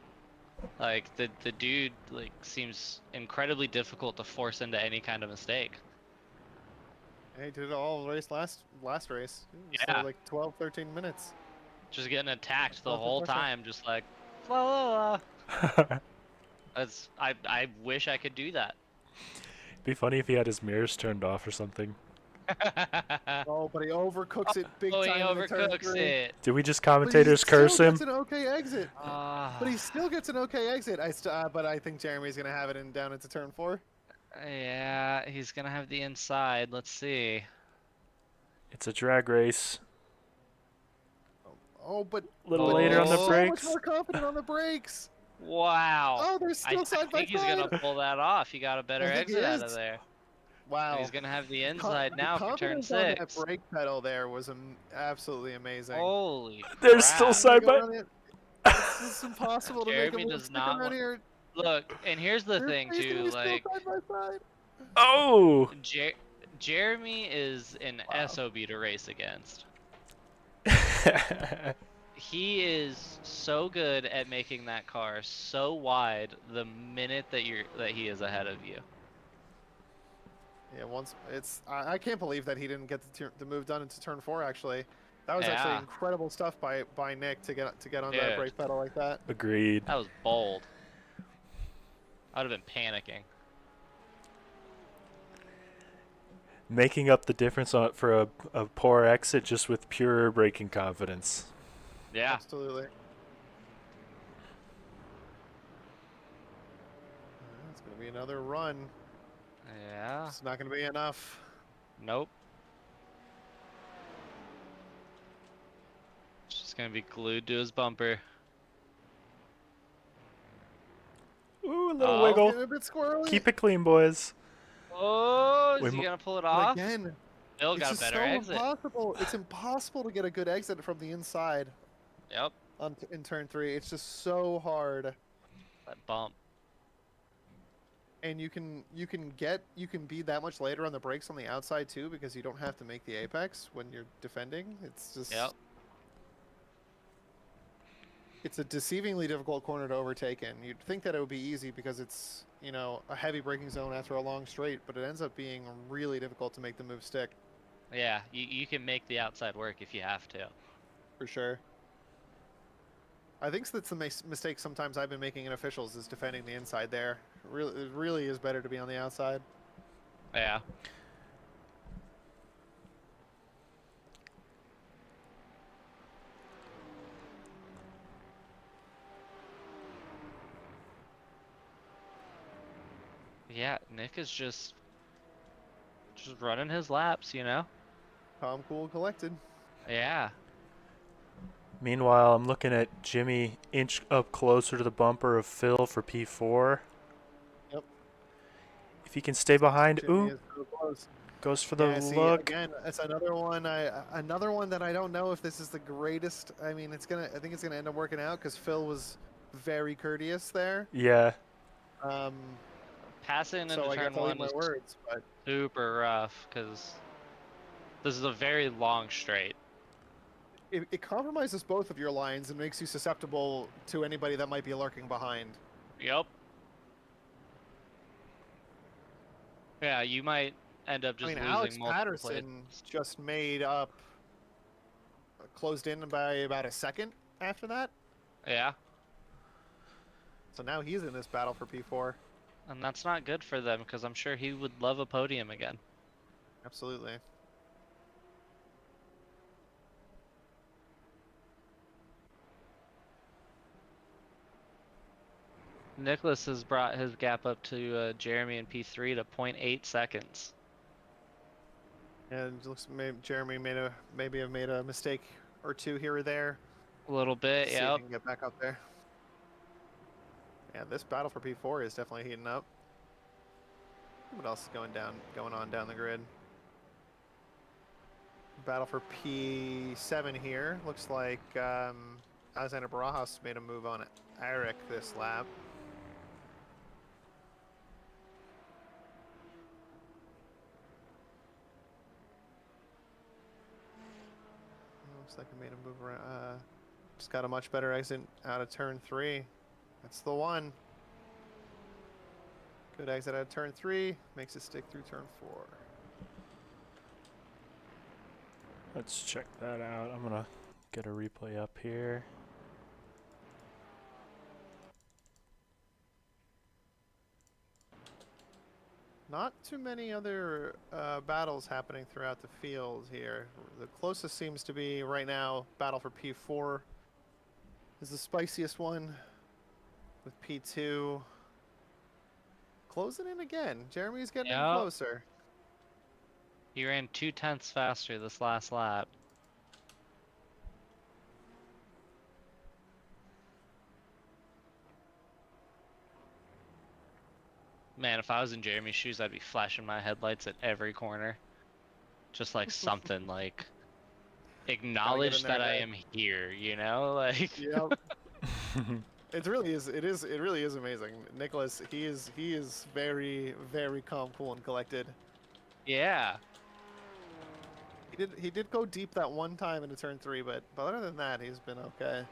Like the dude like seems incredibly difficult to force into any kind of mistake. He did it all race last race. Yeah. So like 12, 13 minutes. Just getting attacked the Nothing whole special. time, just like la la la. That's I wish I could do that. Be funny if he had his mirrors turned off or something. Oh, but he overcooks it big Oh, he time. in turn overcooks 3. it. Did we just But he commentators still curse him? gets an okay exit. But he still gets an okay exit. But I think Jeremy's gonna have it down into turn 4. Yeah, he's gonna have the inside. Let's see. It's a drag race. Oh, but A little later on the so brakes. much more confident on the brakes. Wow. Oh, they're still side by I think he's side. gonna pull that off. He got a better I think he exit out of is. there. Wow. He's gonna have the inside now the for turn confidence on that 6. brake pedal there was absolutely amazing. Holy They're still crap. side by. It's just impossible to make Jeremy him does stick not around want... here. Look, and here's the They're thing basically too, still like side by side. Oh! Jeremy is an SOB to race against. He is so good at making that car so wide the minute that he is ahead of you. Yeah, I can't believe that he didn't get the move done into turn 4. Actually, that was actually Yeah. incredible stuff by Nick to get on that Dude. brake pedal like that. Agreed. That was bold. I would have been panicking. Making up the difference for a poor exit just with pure braking confidence. Yeah. Absolutely. It's going to be another run. Yeah. It's not going to be enough. Nope. Just gonna be glued to his bumper. Ooh, a little Oh. wiggle. Getting a bit squirrely. Keep it clean, boys. Oh, is We he mo- gonna pull it But off? again, Bill it's got a just better so exit. impossible. It's impossible to get a good exit from the inside Yep. in turn 3. It's just so hard. That bump. And you can be that much later on the brakes on the outside too, because you don't have to make the apex when you're defending. It's just it's a deceivingly difficult corner to overtake in. You'd think that it would be easy because it's, you know, a heavy braking zone after a long straight, but it ends up being really difficult to make the move stick. Yeah, you can make the outside work if you have to. For sure. I think that's the mistake sometimes I've been making in officials is defending the inside there. It really is better to be on the outside. Yeah. Yeah, Nick is just running his laps, you know? Calm, cool, collected. Yeah. Meanwhile, I'm looking at Jimmy inch up closer to the bumper of Phil for P4. Yep. If he can stay behind, Jimmy ooh, is so close. goes for the Yeah, see, look. again, it's another one. Another one that I don't know if this is the greatest. I mean, I think it's gonna end up working out because Phil was very courteous there. Yeah. Passing into So I turn guess I'll eat 1 my is words, but super rough because this is a very long straight. it compromises both of your lines and makes you susceptible to anybody that might be lurking behind. Yep. Yeah, you might end up just I mean, losing Alex multiple Patterson just made up, closed in by about a second after that. Yeah. So now he's in this battle for P4. And that's not good for them because I'm sure he would love a podium again. Absolutely. Nicholas has brought his gap up to Jeremy in P3 to 0.8 seconds. And it looks Jeremy maybe have made a mistake or two here or there. A little bit, See if yep. he can get back up there. Yeah, this battle for P4 is definitely heating up. What else is going on down the grid? Battle for P7 here. Looks like Alexander Barajas made a move on Eric this lap. Looks like he made a move around. Just got a much better exit out of turn 3. That's the one. Good exit out of turn 3. Makes it stick through turn 4. Let's check that out. I'm gonna get a replay up here. Not too many other battles happening throughout the field here. The closest seems to be right now battle for P4 is the spiciest one, with P2 closing in again. Jeremy's getting in closer. He ran 0.2 faster this last lap. Man, if I was in Jeremy's shoes, I'd be flashing my headlights at every corner. Just like something like acknowledge that I am here, you know? Like Yep. It really is amazing. Nicholas, he is very, very calm, cool, and collected. Yeah. He did go deep that one time into turn 3, but other than that, he's been okay.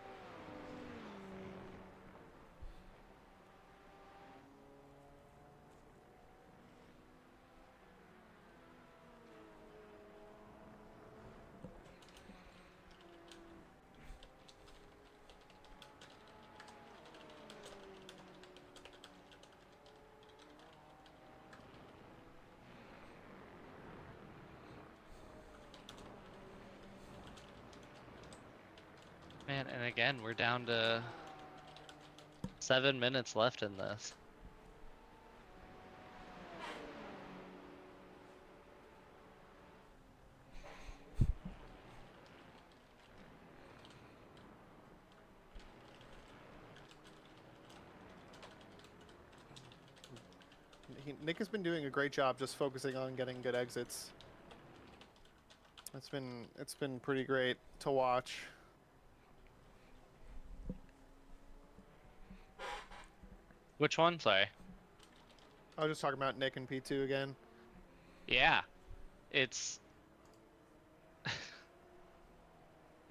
Man, and again, we're down to 7 minutes left in this. Nick has been doing a great job just focusing on getting good exits. It's been pretty great to watch. Which one? Sorry. I was just talking about Nick and P2 again. Yeah. It's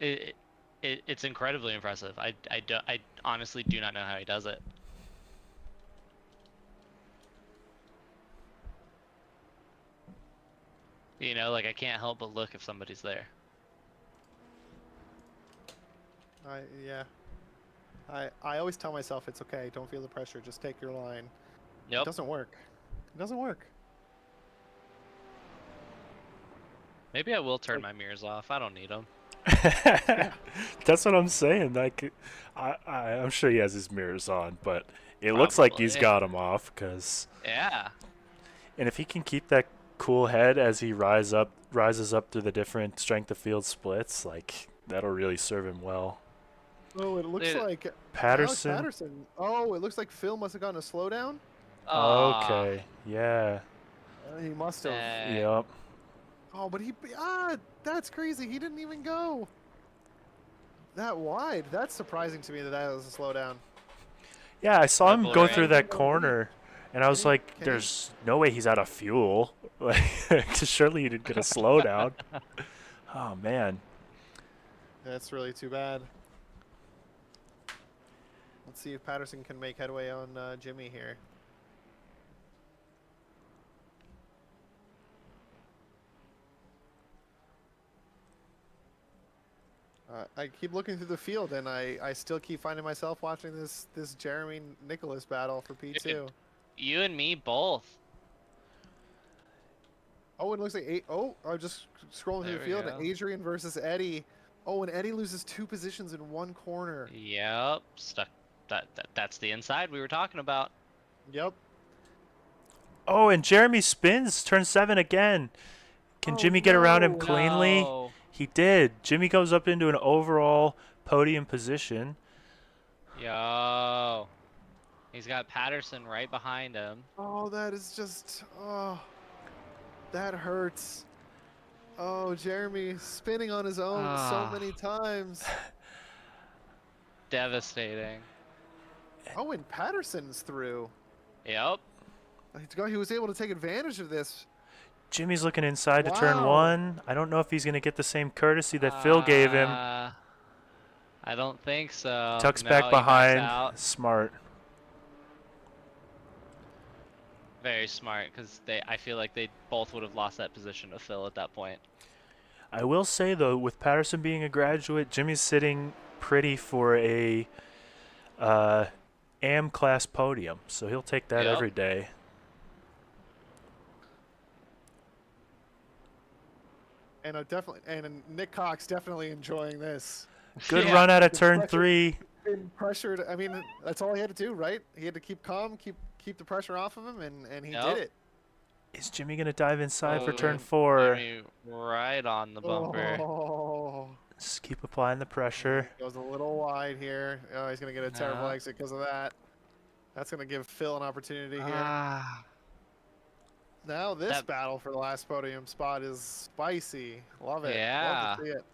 it's incredibly impressive. I honestly do not know how he does it. You know, like I can't help but look if somebody's there. I always tell myself it's okay. Don't feel the pressure. Just take your line. Yep. It doesn't work. It doesn't work. Maybe I will turn my mirrors off. I don't need them. That's what I'm saying. Like, I'm sure he has his mirrors on, but it looks like he's got them off. Cause yeah. And if he can keep that cool head as he rises up through the different strength of field splits, like that'll really serve him well. Oh, it looks like Patterson. Alex Patterson. Oh, it looks like Phil must have gotten a slowdown. Okay. Yeah. He must have. Yep. Oh, but that's crazy. He didn't even go that wide. That's surprising to me that was a slowdown. Yeah, I saw him go through that corner, and I was like, "There's no way he's out of fuel. Like, 'cause surely he didn't get a slowdown." Oh man. That's really too bad. Let's see if Patterson can make headway on Jimmy here. I keep looking through the field, and I still keep finding myself watching this Jeremy Nicholas battle for P2. Dude, you and me both. Oh, it looks like I'm just scrolling through the field. And Adrian versus Eddie. Oh, and Eddie loses 2 positions in one corner. Yep, stuck. That's the inside we were talking about. Yep. Oh, and Jeremy spins turn 7 again. Can Oh, Jimmy get around him no. cleanly? No. He did. Jimmy goes up into an overall podium position. Yo. He's got Patterson right behind him. Oh, that is just, oh, that hurts. Oh, Jeremy spinning on his own so many times. Devastating. Oh, and Patterson's through. Yep. He was able to take advantage of this. Jimmy's looking inside to turn Wow. 1. I don't know if he's going to get the same courtesy that Phil gave him. I don't think so. Tucks No, back he backs behind. out. Smart. Very smart, because I feel like they both would have lost that position to Phil at that point. I will say, though, with Patterson being a graduate, Jimmy's sitting pretty for a AM class podium, so he'll take that Yep. every day. And Nick Cox definitely enjoying this. Good run out of turn Pressure- 3. Been pressured. I mean, that's all he had to do, right? He had to keep calm, keep the pressure off of him, and he did it. Is Jimmy going to dive inside for turn Oh, 4? Jimmy right on the bumper. Oh. Just keep applying the pressure. Goes a little wide here. Oh, he's going to get a terrible Yeah. exit because of that. That's going to give Phil an opportunity here. Now this battle for the last podium spot is spicy. Love it. Yeah. Love to see it.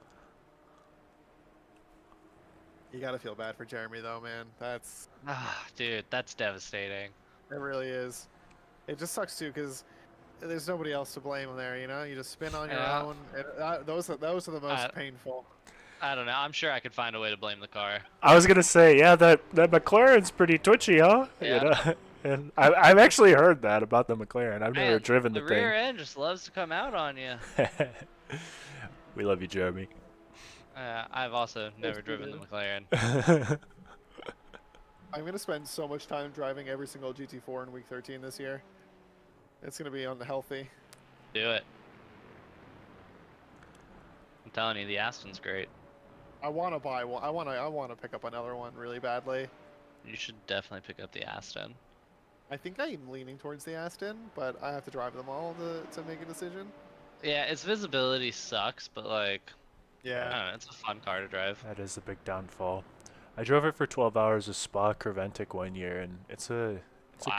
You got to feel bad for Jeremy, though, man. That's... Dude, that's devastating. It really is. It just sucks, too, because there's nobody else to blame there, you know? You just spin on your Yeah. own. And, those are the most painful. I don't know. I'm sure I could find a way to blame the car. I was going to say, yeah, that McLaren's pretty twitchy, huh? Yeah. You know? And I've actually heard that about the McLaren. I've never Man, driven the the thing. rear end just loves to come out on you. We love you, Jeremy. I've also never driven the do. McLaren. I'm going to spend so much time driving every single GT4 in week 13 this year. It's going to be unhealthy. Do it. I'm telling you, the Aston's great. I want to buy one. I want to pick up another one really badly. You should definitely pick up the Aston. I think I'm leaning towards the Aston, but I have to drive them all to make a decision. Yeah, its visibility sucks, but like, Yeah. I don't know, it's a fun car to drive. That is a big downfall. I drove it for 12 hours of Spa Creventic one year, and it's a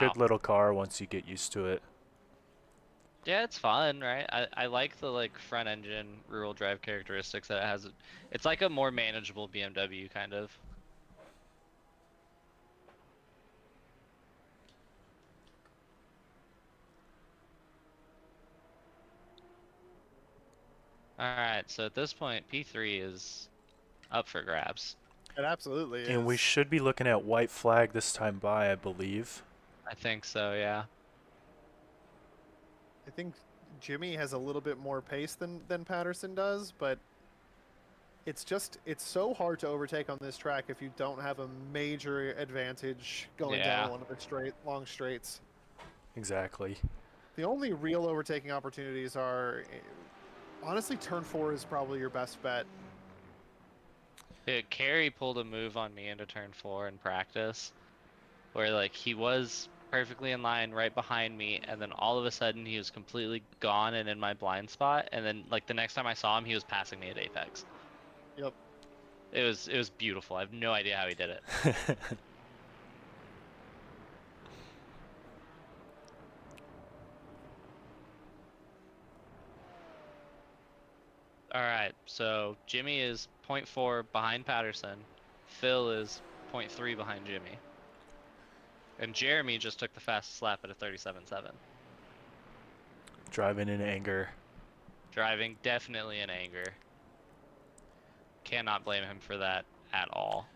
good little car once you get used to it. Yeah, it's fun, right? I like the like front engine rural drive characteristics that it has. It's like a more manageable BMW kind of. Alright, so at this point, P3 is up for grabs. It absolutely is. And we should be looking at white flag this time by, I believe. I think so, yeah. I think Jimmy has a little bit more pace than Patterson does, but it's so hard to overtake on this track if you don't have a major advantage going down one of the long straights. Exactly. The only real overtaking opportunities are, honestly, turn 4 is probably your best bet. Dude, Carey pulled a move on me into turn 4 in practice, where like he was perfectly in line right behind me, and then all of a sudden he was completely gone and in my blind spot, and then like the next time I saw him, he was passing me at Apex. Yep. It was beautiful. I have no idea how he did it. Alright, so Jimmy is 0.4 behind Patterson. Phil is 0.3 behind Jimmy. And Jeremy just took the fastest lap at a 37.7. Driving in anger. Driving definitely in anger. Cannot blame him for that at all.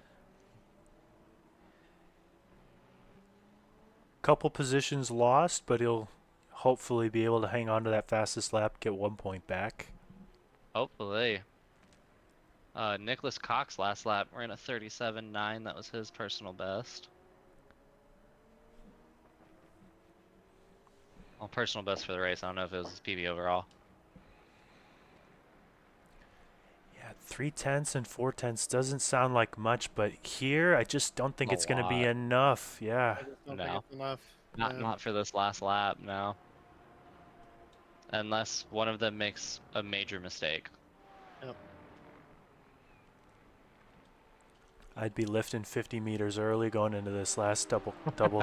Couple positions lost, but he'll hopefully be able to hang on to that fastest lap, get 1 point back. Hopefully. Nicholas Cox last lap ran a 37.9. That was his personal best. Well, personal best for the race. I don't know if it was his PB overall. Yeah, 3/10 and 4/10 doesn't sound like much, but here I just don't think it's going to be enough. Yeah. I just don't think No. it's enough. Not for this last lap, no. unless one of them makes a major mistake. Yep. I'd be lifting 50 meters early going into this last double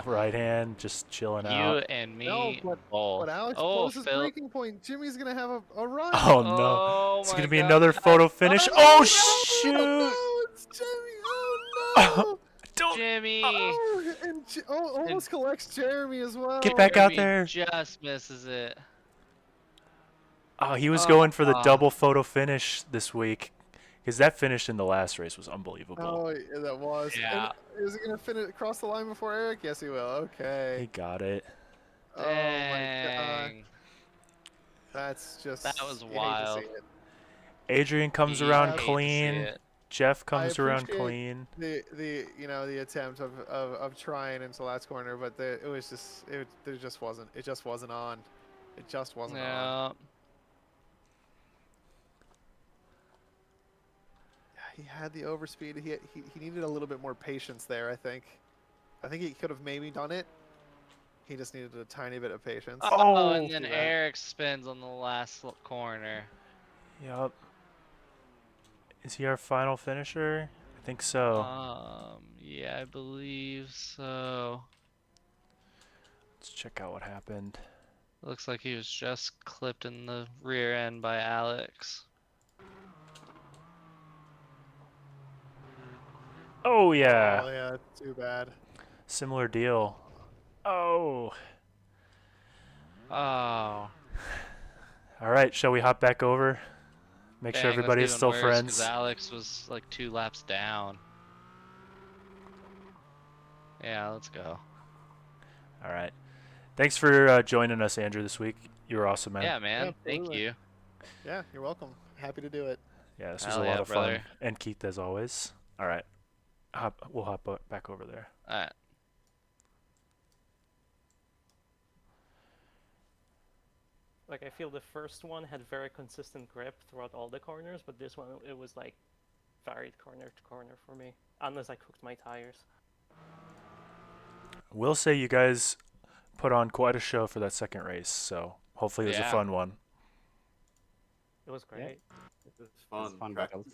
right hand, just chilling You out. and me No, both. but Alex Oh, blows his Phil. breaking point. Jimmy's gonna have a run. Oh no! Oh It's my gonna be God. another photo finish. Oh shoot! No, it's Jimmy. Oh Don't. Jimmy! no! And almost collects Jeremy as well. Get back out Jeremy there! just misses it. Oh, he was going for the Ah. double photo finish this week, because that finish in the last race was unbelievable. Oh, yeah, that was. Yeah. And is he gonna finish cross the line before Eric? Yes, he will. He Okay. got it. Oh my god. Dang. That's just. That was you hate to wild. see it. Adrian comes You around hate to see clean. it. Jeff I comes around appreciate clean. the the attempt of trying into the last corner, but it was just there just wasn't on. It just wasn't on. Yeah. He had the overspeed. He needed a little bit more patience there. I think he could have maybe done it. He just needed a tiny bit of patience. Oh, and then Too bad. Eric spins on the last corner. Yup. Is he our final finisher? I think so. Yeah, I believe so. Let's check out what happened. Looks like he was just clipped in the rear end by Alex. Oh yeah. Oh yeah, too bad. Similar deal. Oh. Oh. All right, shall we hop back over? Make sure Dang, everybody is that's still even worse, 'cause friends. Alex was like 2 laps down. Yeah, let's go. All right. Thanks for joining us, Andrew, this week. You were awesome, man. Yeah, man. Yeah, Thank absolutely. you. Yeah, you're welcome. Happy to do it. Yeah, this was Hell a lot yeah, of brother. fun. And Keith, as always. All right. We'll hop back over there. All right. Like, I feel the first one had very consistent grip throughout all the corners, but this one, it was like varied corner to corner for me, unless I cooked my tires. Will say you guys put on quite a show for that second race, so hopefully it was a Yeah. fun one. It was great. It was fun battles.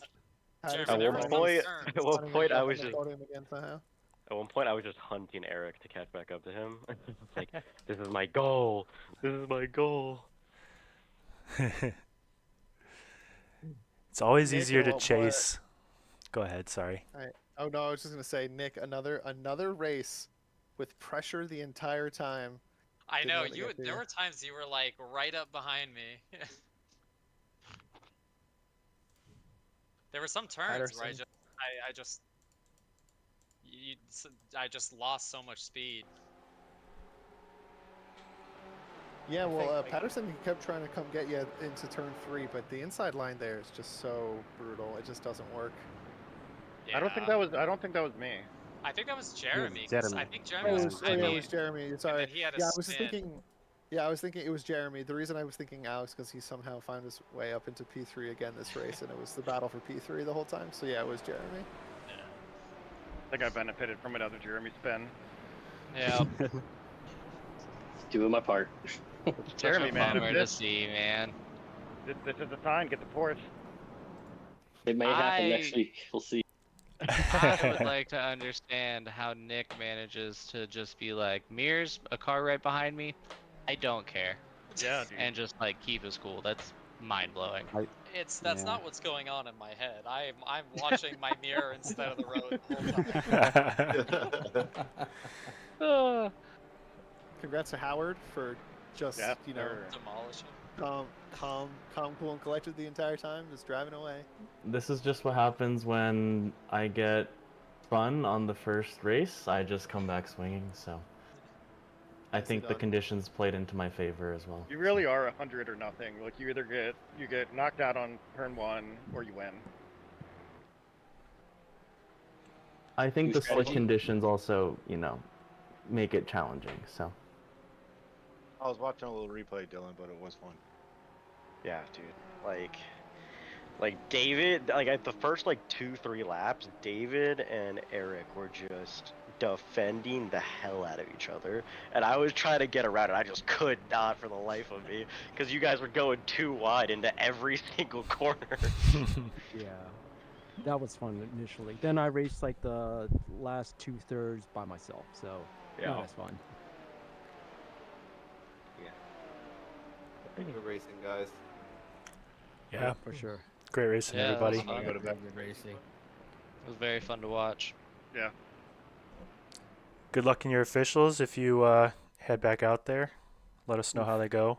Jeremy, At never one mind point, concerned. at one point I was just Again somehow. At one point, I was just hunting Eric to catch back up to him. It's like, this is my goal. This is my goal. It's always Nick, easier at to what point- chase. Go ahead, sorry. Alright. Oh no, I was just gonna say, Nick, another race with pressure the entire time. I Didn't know let it you. get to There you. were times you were like right up behind me. There were some turns where Patterson. I just lost so much speed. Yeah, well, think, like- Patterson he kept trying to come get you into turn 3, but the inside line there is just so brutal. It just doesn't work. I don't think that was me. I think that was Jeremy. 'Cause I Jeremy. think Oh, Jeremy it was was, behind yeah, me. it was Jeremy. Sorry. then he had a Yeah, I was spin. thinking. Yeah, I was thinking it was Jeremy. The reason I was thinking Alex because he somehow found his way up into P3 again this race, and it was the battle for P3 the whole time. So yeah, it was Jeremy. I think I benefited from another Jeremy spin. Yeah. Doing my part. Jeremy, Such a man, if bummer to this- see, man. This is a sign. Get the Porsche. It may happen I- next week. We'll see. I would like to understand how Nick manages to just be like, Mirrors, a car right behind me. I don't care. Yeah, dude. And just like keep his cool. That's mind blowing. That's Yeah. not what's going on in my head. I'm watching my mirror instead of the road the whole time. Congrats to Howard for just Yeah, you know sir. Demolishing. calm, cool, and collected the entire time, just driving away. This is just what happens when I get spun on the first race. I just come back swinging, so I think the done. conditions played into my favor as well. You really are 100 or nothing. Like you either get knocked out on turn 1 or you win. I think New the slick strategy? conditions also, make it challenging. So I was watching a little replay, Dylan, but it was fun. Yeah, dude. Like David, like at the first like 2-3 laps, David and Eric were just defending the hell out of each other, and I was trying to get around it. I just could not for the life of me, because you guys were going too wide into every single corner. Yeah, that was fun initially. Then I raced like the last 2/3 by myself, so Yeah. that was fun. Good racing, guys. Yeah, for sure. Great racing, Yeah, everybody. that was fun. Good racing. It was very fun to watch. Yeah. Good luck in your officials if you head back out there. Let us know how they go.